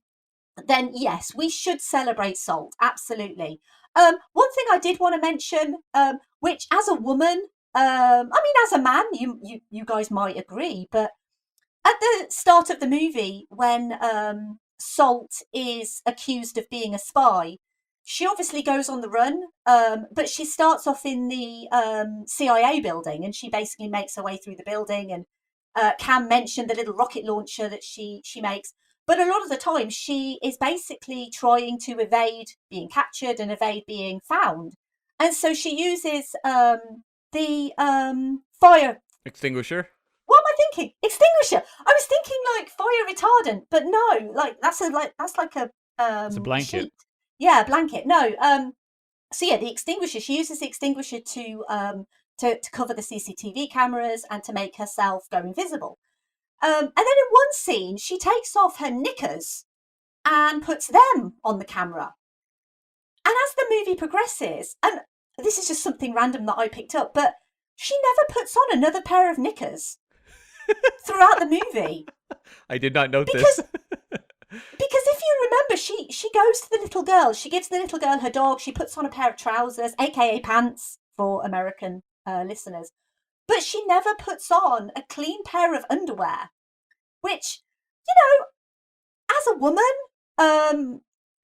then yes, we should celebrate Salt, absolutely. One thing I did want to mention, which as a woman, as a man, you guys might agree, but at the start of the movie, when Salt is accused of being a spy, she obviously goes on the run, but she starts off in the CIA building, and she basically makes her way through the building, and Cam mentioned the little rocket launcher that she makes. But a lot of the time, she is basically trying to evade being captured and evade being found. And so she uses the fire extinguisher. What am I thinking? Extinguisher. I was thinking fire retardant, but no, that's like a it's a blanket. Sheet. Yeah, blanket. No. So yeah, the extinguisher. She uses the extinguisher to cover the CCTV cameras and to make herself go invisible. And then in one scene, she takes off her knickers and puts them on the camera. And as the movie progresses, and this is just something random that I picked up, but she never puts on another pair of knickers throughout the movie. I did not note this. Because if you remember, she goes to the little girl. She gives the little girl her dog. She puts on a pair of trousers, aka pants for American listeners. But she never puts on a clean pair of underwear, which, as a woman,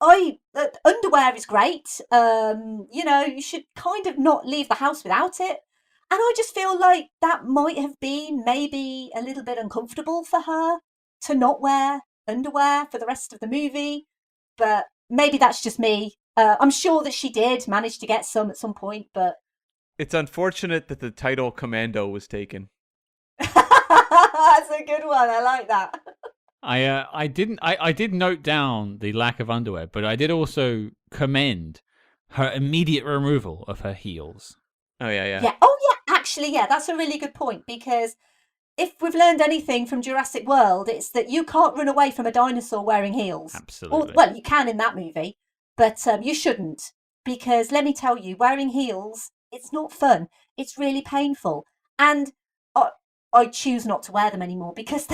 underwear is great. You should kind of not leave the house without it. And I just feel like that might have been maybe a little bit uncomfortable for her to not wear underwear for the rest of the movie. But maybe that's just me. I'm sure that she did manage to get some at some point, but it's unfortunate that the title Commando was taken. That's a good one. I like that. I did note down the lack of underwear, but I did also commend her immediate removal of her heels. Oh yeah. Yeah. Oh yeah. Actually, yeah, that's a really good point, because if we've learned anything from Jurassic World, it's that you can't run away from a dinosaur wearing heels. Absolutely. Well, you can in that movie, but you shouldn't, because let me tell you, wearing heels, it's not fun. It's really painful, and I choose not to wear them anymore because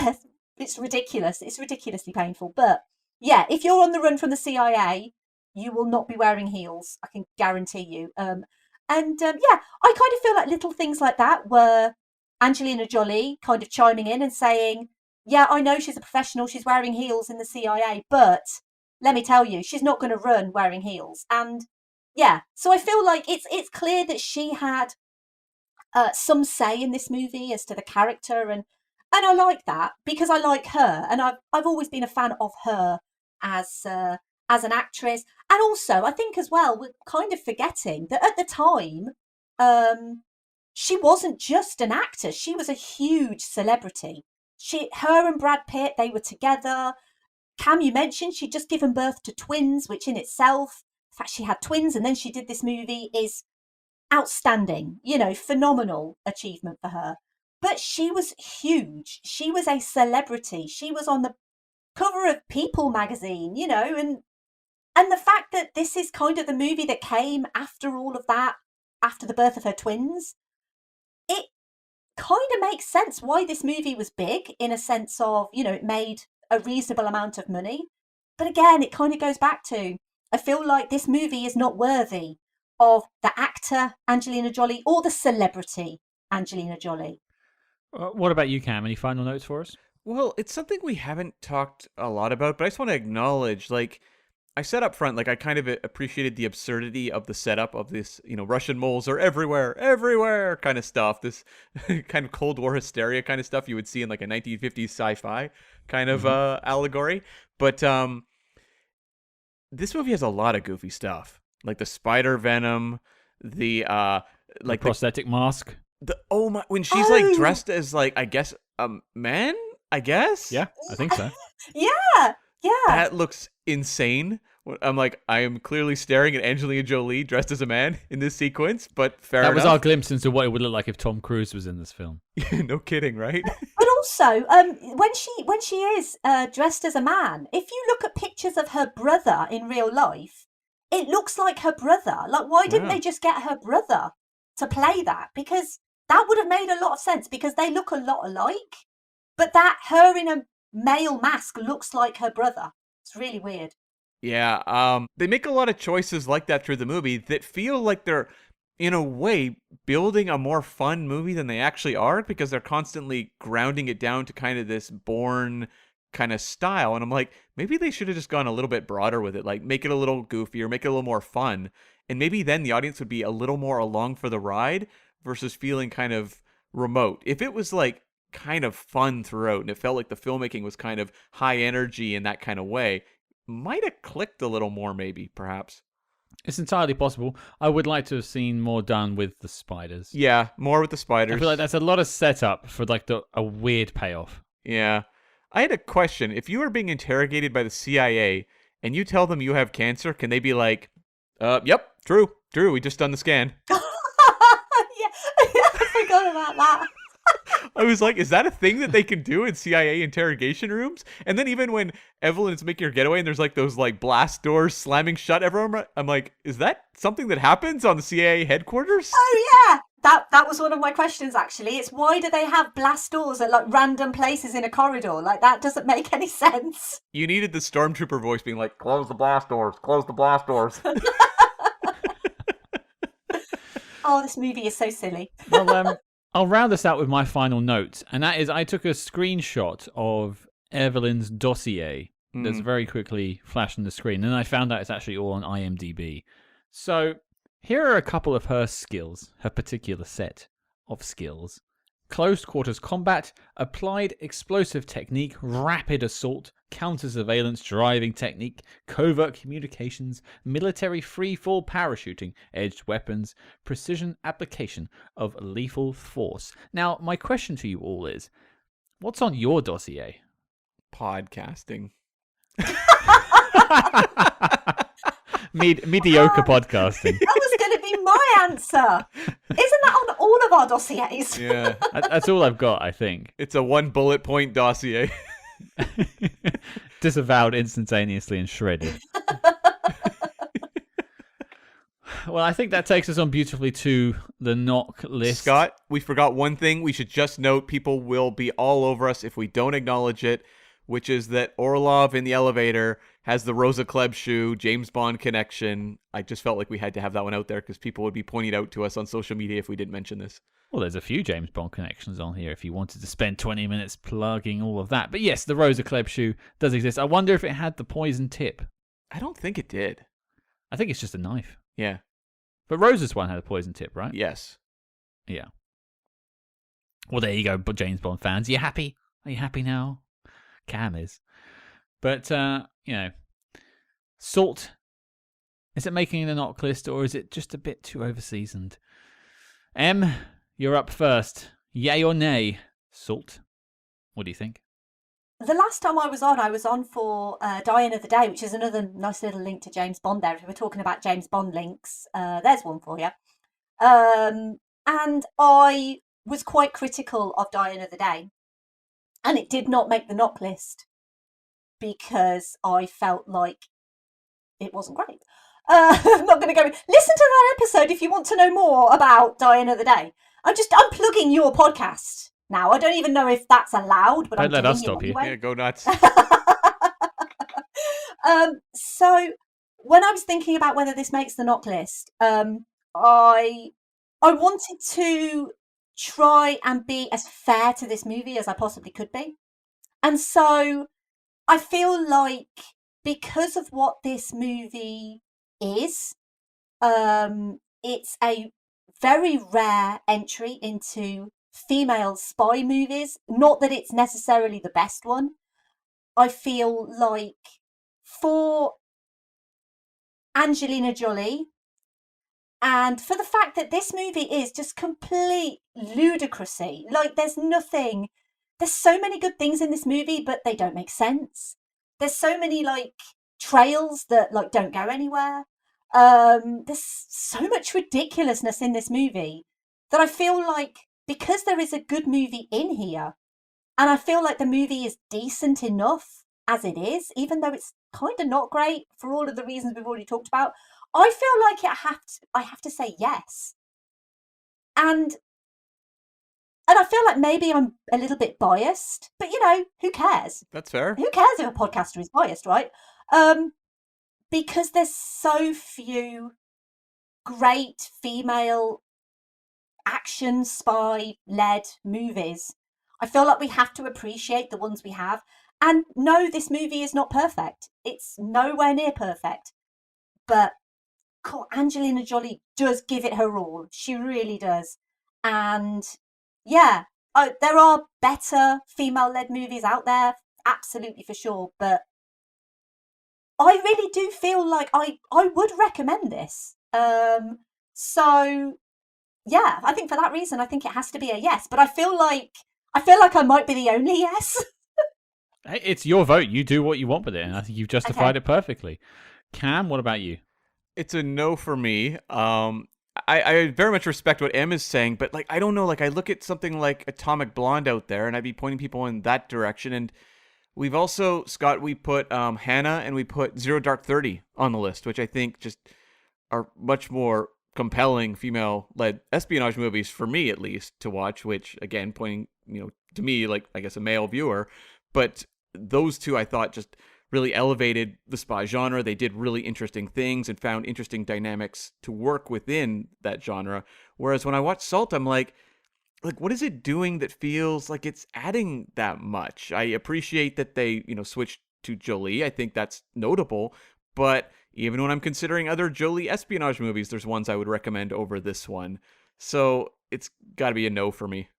it's ridiculous. It's ridiculously painful. But yeah, if you're on the run from the CIA, you will not be wearing heels. I can guarantee you. Yeah, I kind of feel like little things like that were Angelina Jolie kind of chiming in and saying, yeah, I know she's a professional. She's wearing heels in the CIA, but let me tell you, she's not going to run wearing heels. And yeah, so I feel like it's clear that she had some say in this movie as to the character, and I like that because I like her, and I've always been a fan of her as an actress. And also, I think as well, we're kind of forgetting that at the time, she wasn't just an actor; she was a huge celebrity. Her and Brad Pitt, they were together. Cam, you mentioned she'd just given birth to twins, which in itself, the fact she had twins and then she did this movie is outstanding, phenomenal achievement for her. But she was huge. She was a celebrity. She was on the cover of People magazine, and the fact that this is kind of the movie that came after all of that, after the birth of her twins. It kind of makes sense why this movie was big, in a sense of, it made a reasonable amount of money. But again, it kind of goes back to, I feel like this movie is not worthy of the actor Angelina Jolie or the celebrity Angelina Jolie. What about you, Cam? Any final notes for us? Well, it's something we haven't talked a lot about, but I just want to acknowledge, like, I said up front, like, I kind of appreciated the absurdity of the setup of this, Russian moles are everywhere kind of stuff. This kind of Cold War hysteria kind of stuff you would see in, like, a 1950s sci-fi kind of allegory. But this movie has a lot of goofy stuff, like the spider venom, the prosthetic mask. When she's like dressed as, like, I guess a man, I guess. Yeah, I think so. Yeah. That looks insane. I'm like, I am clearly staring at Angelina Jolie dressed as a man in this sequence, but fair enough. That was our glimpse into what it would look like if Tom Cruise was in this film. No kidding, right? But also, when she is dressed as a man, if you look at pictures of her brother in real life, it looks like her brother. Like, why didn't they just get her brother to play that? Because that would have made a lot of sense, because they look a lot alike. But that her in a male mask looks like her brother. It's really weird. Yeah, they make a lot of choices like that through the movie that feel like they're, in a way, building a more fun movie than they actually are, because they're constantly grounding it down to kind of this Bourne kind of style. And I'm like, maybe they should have just gone a little bit broader with it, like make it a little goofier, make it a little more fun. And maybe then the audience would be a little more along for the ride versus feeling kind of remote. If it was like kind of fun throughout and it felt like the filmmaking was kind of high energy in that kind of way, might have clicked a little more, maybe, perhaps. It's entirely possible. I would like to have seen more done with the spiders. Yeah, more with the spiders. I feel like that's a lot of setup for like a weird payoff. Yeah. I had a question. If you were being interrogated by the CIA and you tell them you have cancer, can they be like, yep, true, we just done the scan. Yeah, I forgot about that. I was like, is that a thing that they can do in CIA interrogation rooms? And then even when Evelyn is making her getaway and there's like those like blast doors slamming shut everywhere, I'm like, is that something that happens on the CIA headquarters? Oh yeah, that was one of my questions actually. It's why do they have blast doors at like random places in a corridor? Like, that doesn't make any sense. You needed the stormtrooper voice being like, close the blast doors, close the blast doors. Oh, this movie is so silly. Well, I'll round this out with my final note, and that is I took a screenshot of Evelyn's dossier that's very quickly flashed on the screen, and I found out it's actually all on IMDb. So here are a couple of her skills, her particular set of skills. Close quarters combat, applied explosive technique, rapid assault, counter-surveillance driving technique, covert communications, military free-fall parachuting, edged weapons, precision application of lethal force. Now, my question to you all is, what's on your dossier? Podcasting. Mediocre podcasting. That was going to be my answer. Isn't that on all of our dossiers? Yeah. That's all I've got, I think. It's a 1 bullet point dossier. Disavowed instantaneously and shredded. Well, I think that takes us on beautifully to the knock list. Scott, we forgot one thing. We should just note people will be all over us if we don't acknowledge it, which is that Orlov in the elevator has the Rosa Klebb shoe, James Bond connection. I just felt like we had to have that one out there because people would be pointing out to us on social media if we didn't mention this. Well, there's a few James Bond connections on here if you wanted to spend 20 minutes plugging all of that. But yes, the Rosa Klebb shoe does exist. I wonder if it had the poison tip. I don't think it did. I think it's just a knife. Yeah. But Rosa's one had a poison tip, right? Yes. Yeah. Well, there you go, James Bond fans. Are you happy? Are you happy now? Cam is. But, salt. Is it making the knock list or is it just a bit too overseasoned? Em, you're up first. Yay or nay? Salt. What do you think? The last time I was on for Die Another Day, which is another nice little link to James Bond there. If we're talking about James Bond links, there's one for you. And I was quite critical of Die Another Day. And it did not make the knock list because I felt like it wasn't great. I'm not going to go. Listen to that episode if you want to know more about Dying of the Day. I'm plugging your podcast now. I don't even know if that's allowed, but Don't I'm let doing us it stop you. anyway. Yeah, go nuts. So when I was thinking about whether this makes the knock list, I wanted to try and be as fair to this movie as I possibly could be. And so I feel like because of what this movie is, it's a very rare entry into female spy movies. Not that it's necessarily the best one. I feel like for Angelina Jolie, and for the fact that this movie is just complete ludicrousy. Like, there's so many good things in this movie, but they don't make sense. There's so many, like, trails that, like, don't go anywhere. There's so much ridiculousness in this movie that I feel like, because there is a good movie in here, and I feel like the movie is decent enough as it is, even though it's kind of not great for all of the reasons we've already talked about, I feel like I have to say yes. And I feel like maybe I'm a little bit biased, but who cares? That's fair. Who cares if a podcaster is biased, right? Because there's so few great female action spy led movies. I feel like we have to appreciate the ones we have. And no, this movie is not perfect. It's nowhere near perfect. But Angelina Jolie does give it her all. She really does. And yeah, there are better female-led movies out there, absolutely for sure. But I really do feel like I would recommend this. So yeah, I think for that reason, I think it has to be a yes. But I feel like I might be the only yes. Hey, it's your vote. You do what you want with it, and I think you've justified it perfectly. Cam, what about you? It's a no for me. I very much respect what Em is saying, but like I don't know. Like I look at something like Atomic Blonde out there, and I'd be pointing people in that direction. And we've also, Scott, we put Hannah and we put Zero Dark 30 on the list, which I think just are much more compelling female-led espionage movies for me, at least, to watch. Which again, pointing to me, like I guess a male viewer, but those two I thought just really elevated the spy genre. They did really interesting things and found interesting dynamics to work within that genre. Whereas when I watch Salt, I'm like, what is it doing that feels like it's adding that much? I appreciate that they, switched to Jolie. I think that's notable. But even when I'm considering other Jolie espionage movies, there's ones I would recommend over this one. So it's got to be a no for me.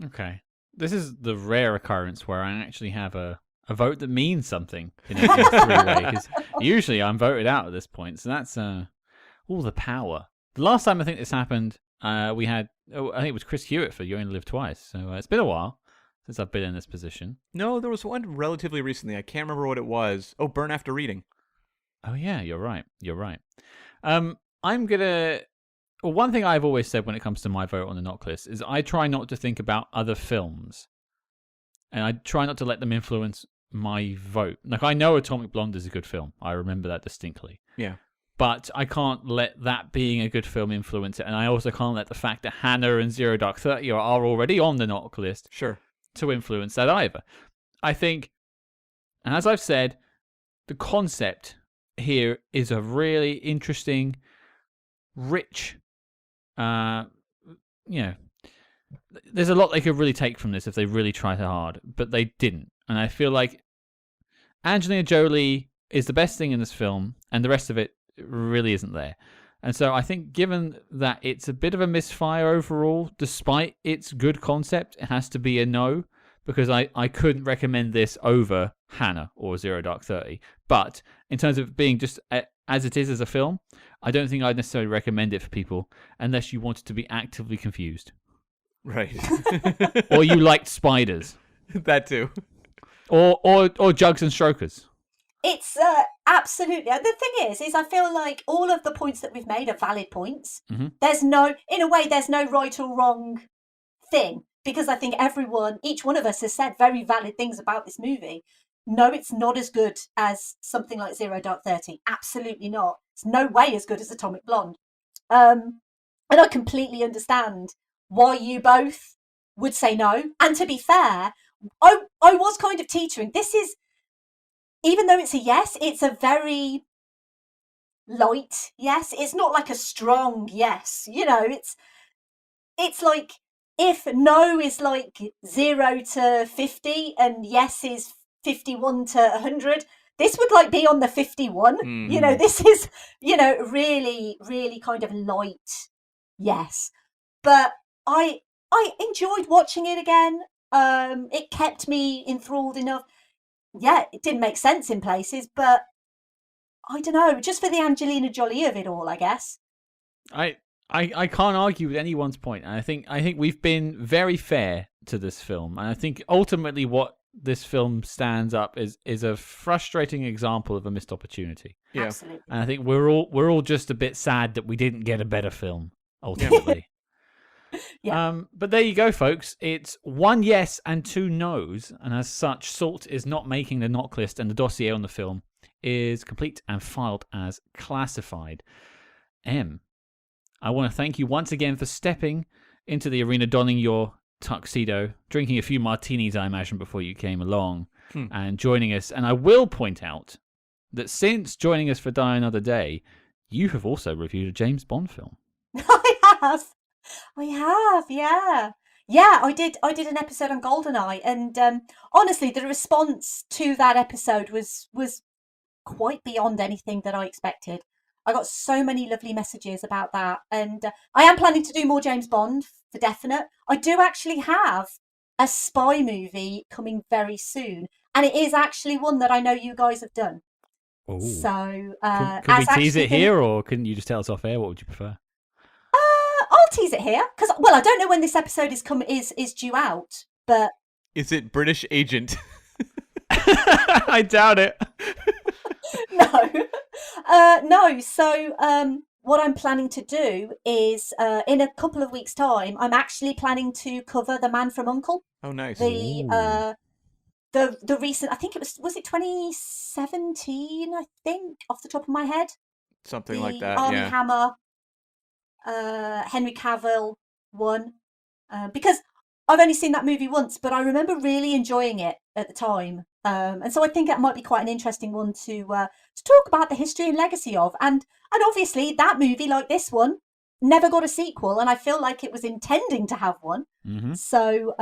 Okay. This is the rare occurrence where I actually have a vote that means something in a three-way, because usually I'm voted out at this point. So that's all the power. The last time I think this happened, we had, I think it was Chris Hewitt for You Only Live Twice. So it's been a while since I've been in this position. No, there was one relatively recently. I can't remember what it was. Oh, Burn After Reading. Oh yeah, you're right. I'm gonna. Well, one thing I've always said when it comes to my vote on the knock list is I try not to think about other films, and I try not to let them influence my vote. Like, I know Atomic Blonde is a good film. I remember that distinctly. Yeah. But I can't let that being a good film influence it, and I also can't let the fact that Hannah and Zero Dark 30 are already on the knock list to influence that either. I think, and as I've said, the concept here is a really interesting, rich, there's a lot they could really take from this if they really tried hard, but they didn't. And I feel like Angelina Jolie is the best thing in this film, and the rest of it really isn't there. And so I think, given that it's a bit of a misfire overall, despite its good concept, it has to be a no, because I couldn't recommend this over Hannah or Zero Dark 30. But in terms of being just as it is as a film, I don't think I'd necessarily recommend it for people unless you wanted to be actively confused. Right. Or you liked spiders. That too. Or jugs and strokers. It's absolutely. The thing is I feel like all of the points that we've made are valid points. Mm-hmm. There's no right or wrong thing, because I think each one of us has said very valid things about this movie. No, it's not as good as something like Zero Dark 30. Absolutely not. It's no way as good as Atomic Blonde. And I completely understand why you both would say no. And to be fair, I was kind of teetering. This is, even though it's a yes, it's a very light yes. It's not like a strong yes. You know, it's like if no is like 0 to 50 and yes is 51 to 100, this would like be on the 51. You know, this is, you know, really, really kind of light yes. But I enjoyed watching it again. It kept me enthralled enough. Yeah, it didn't make sense in places, but I don't know, just for the Angelina Jolie of it all, I guess. I can't argue with anyone's point. And I think we've been very fair to this film. And I think ultimately what this film stands up is a frustrating example of a missed opportunity. Yeah. Absolutely. And I think we're all just a bit sad that we didn't get a better film ultimately. Yeah. But there you go, folks. It's 1 yes and 2 no's, and as such, Salt is not making the knock list, and the dossier on the film is complete and filed as classified. M, I want to thank you once again for stepping into the arena, donning your tuxedo, drinking a few martinis, I imagine, before you came along, and joining us. And I will point out that since joining us for Die Another Day, you have also reviewed a James Bond film. I have, yeah. Yeah, I did an episode on GoldenEye, and honestly, the response to that episode was quite beyond anything that I expected. I got so many lovely messages about that, and I am planning to do more James Bond for definite. I do actually have a spy movie coming very soon, and it is actually one that I know you guys have done. Ooh. So, can we tease it here, or couldn't you just tell us off air? What would you prefer? I'll tease it here because, well, I don't know when this episode is due out, but Is it British Agent? I doubt it. no. So, what I'm planning to do is, in a couple of weeks' time, I'm actually planning to cover The Man from U.N.C.L.E. Oh, nice. The recent, I think it was it 2017? I think off the top of my head, Something like that. Armie Yeah. Hammer, Henry Cavill one, because I've only seen that movie once, but I remember really enjoying it at the time, and so I think it might be quite an interesting one to talk about the history and legacy of, and obviously that movie, like this one, never got a sequel, and I feel like it was intending to have one. Mm-hmm. So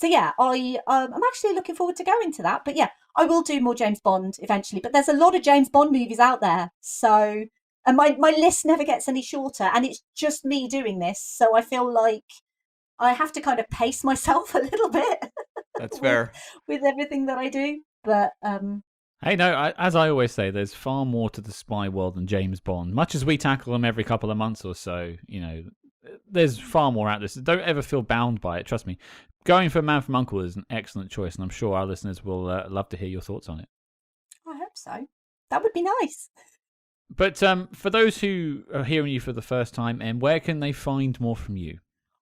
yeah, I'm actually looking forward to going to that. But yeah, I will do more James Bond eventually. But there's a lot of James Bond movies out there, so. And my list never gets any shorter, and it's just me doing this, so I feel like I have to kind of pace myself a little bit. That's fair. with everything that I do. But hey, no, as I always say, there's far more to the spy world than James Bond. Much as we tackle them every couple of months or so, you know, there's far more out there. So don't ever feel bound by it. Trust me. Going for Man from U.N.C.L.E. is an excellent choice, and I'm sure our listeners will love to hear your thoughts on it. I hope so. That would be nice. But for those who are hearing you for the first time, where can they find more from you?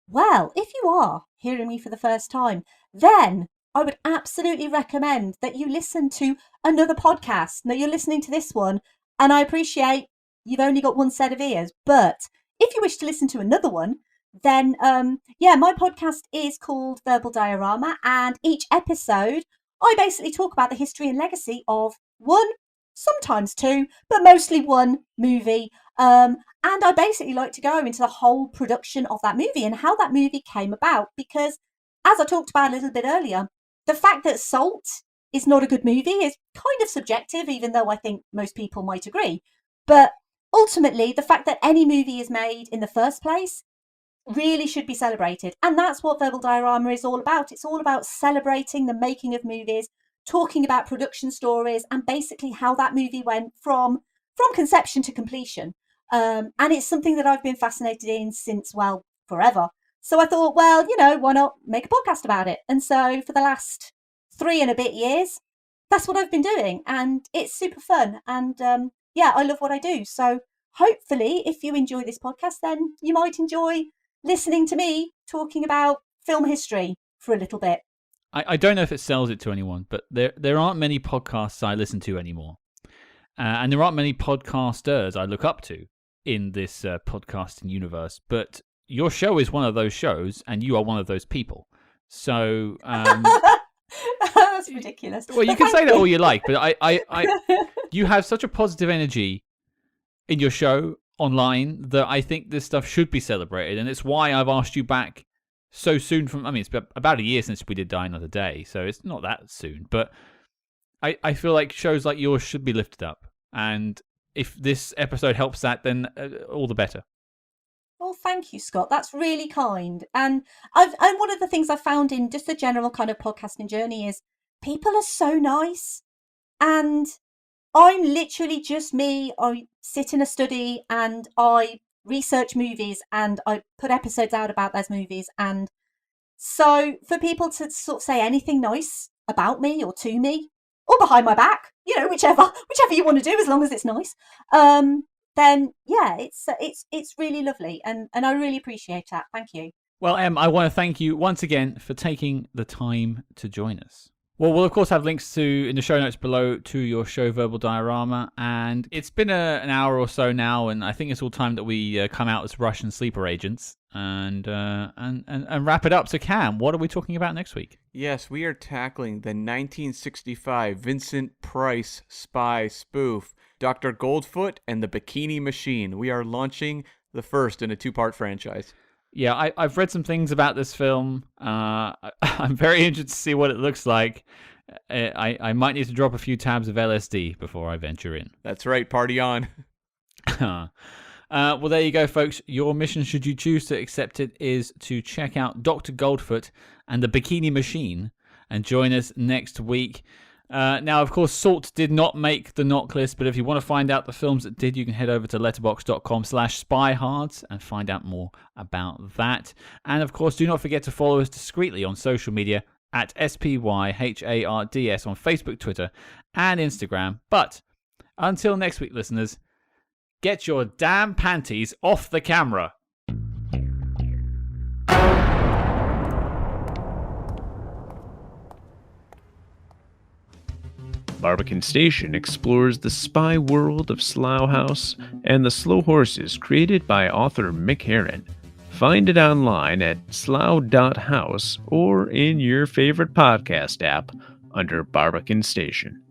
Well, if you are hearing me for the first time, then I would absolutely recommend that you listen to another podcast. Now, you're listening to this one, and I appreciate you've only got one set of ears, but if you wish to listen to another one, then my podcast is called Verbal Diorama, and each episode I basically talk about the history and legacy of one, sometimes two, but mostly one movie. And I basically like to go into the whole production of that movie and how that movie came about, because as I talked about a little bit earlier, the fact that Salt is not a good movie is kind of subjective, even though I think most people might agree. But ultimately, the fact that any movie is made in the first place really should be celebrated. And that's what Verbal Diorama is all about. It's all about celebrating the making of movies, talking about production stories, and basically how that movie went from conception to completion. And it's something that I've been fascinated in since, well, forever. So I thought, well, you know, why not make a podcast about it? And so for the last 3 and a bit years, that's what I've been doing. And it's super fun. And I love what I do. So hopefully, if you enjoy this podcast, then you might enjoy listening to me talking about film history for a little bit. I don't know if it sells it to anyone, but there aren't many podcasts I listen to anymore. and there aren't many podcasters I look up to in this podcasting universe, but your show is one of those shows, and you are one of those people. So that's ridiculous. Well, you can say that all you like, but you have such a positive energy in your show online that I think this stuff should be celebrated, and it's why I've asked you back so soon. It's about a year since we did Die Another Day, so it's not that soon, but I feel like shows like yours should be lifted up, and if this episode helps that, then all the better. Well, thank you, Scott. That's really kind. And one of the things I found in just the general kind of podcasting journey is people are so nice. And I'm literally just me. I sit in a study and I research movies and I put episodes out about those movies. And so for people to sort of say anything nice about me or to me or behind my back, whichever you want to do, as long as it's nice, then yeah, it's really lovely, and I really appreciate that. Thank you. Well, Em, I want to thank you once again for taking the time to join us. Well, we'll of course have links in the show notes below to your show, Verbal Diorama, and it's been an hour or so now, and I think it's all time that we come out as Russian sleeper agents and wrap it up. So, Cam, what are we talking about next week? Yes, we are tackling the 1965 Vincent Price spy spoof, Dr. Goldfoot and the Bikini Machine. We are launching the first in a 2-part franchise. Yeah, I've read some things about this film. I'm very interested to see what it looks like. I might need to drop a few tabs of LSD before I venture in. That's right, party on. Well, there you go, folks. Your mission, should you choose to accept it, is to check out Dr. Goldfoot and the Bikini Machine and join us next week. Now, of course, Salt did not make the knock list, but if you want to find out the films that did, you can head over to letterboxd.com/spyhards and find out more about that. And, of course, do not forget to follow us discreetly on social media at SPYHARDS on Facebook, Twitter, and Instagram. But until next week, listeners, get your damn panties off the camera. Barbican Station explores the spy world of Slough House and the Slow Horses created by author Mick Herron. Find it online at slough.house or in your favorite podcast app under Barbican Station.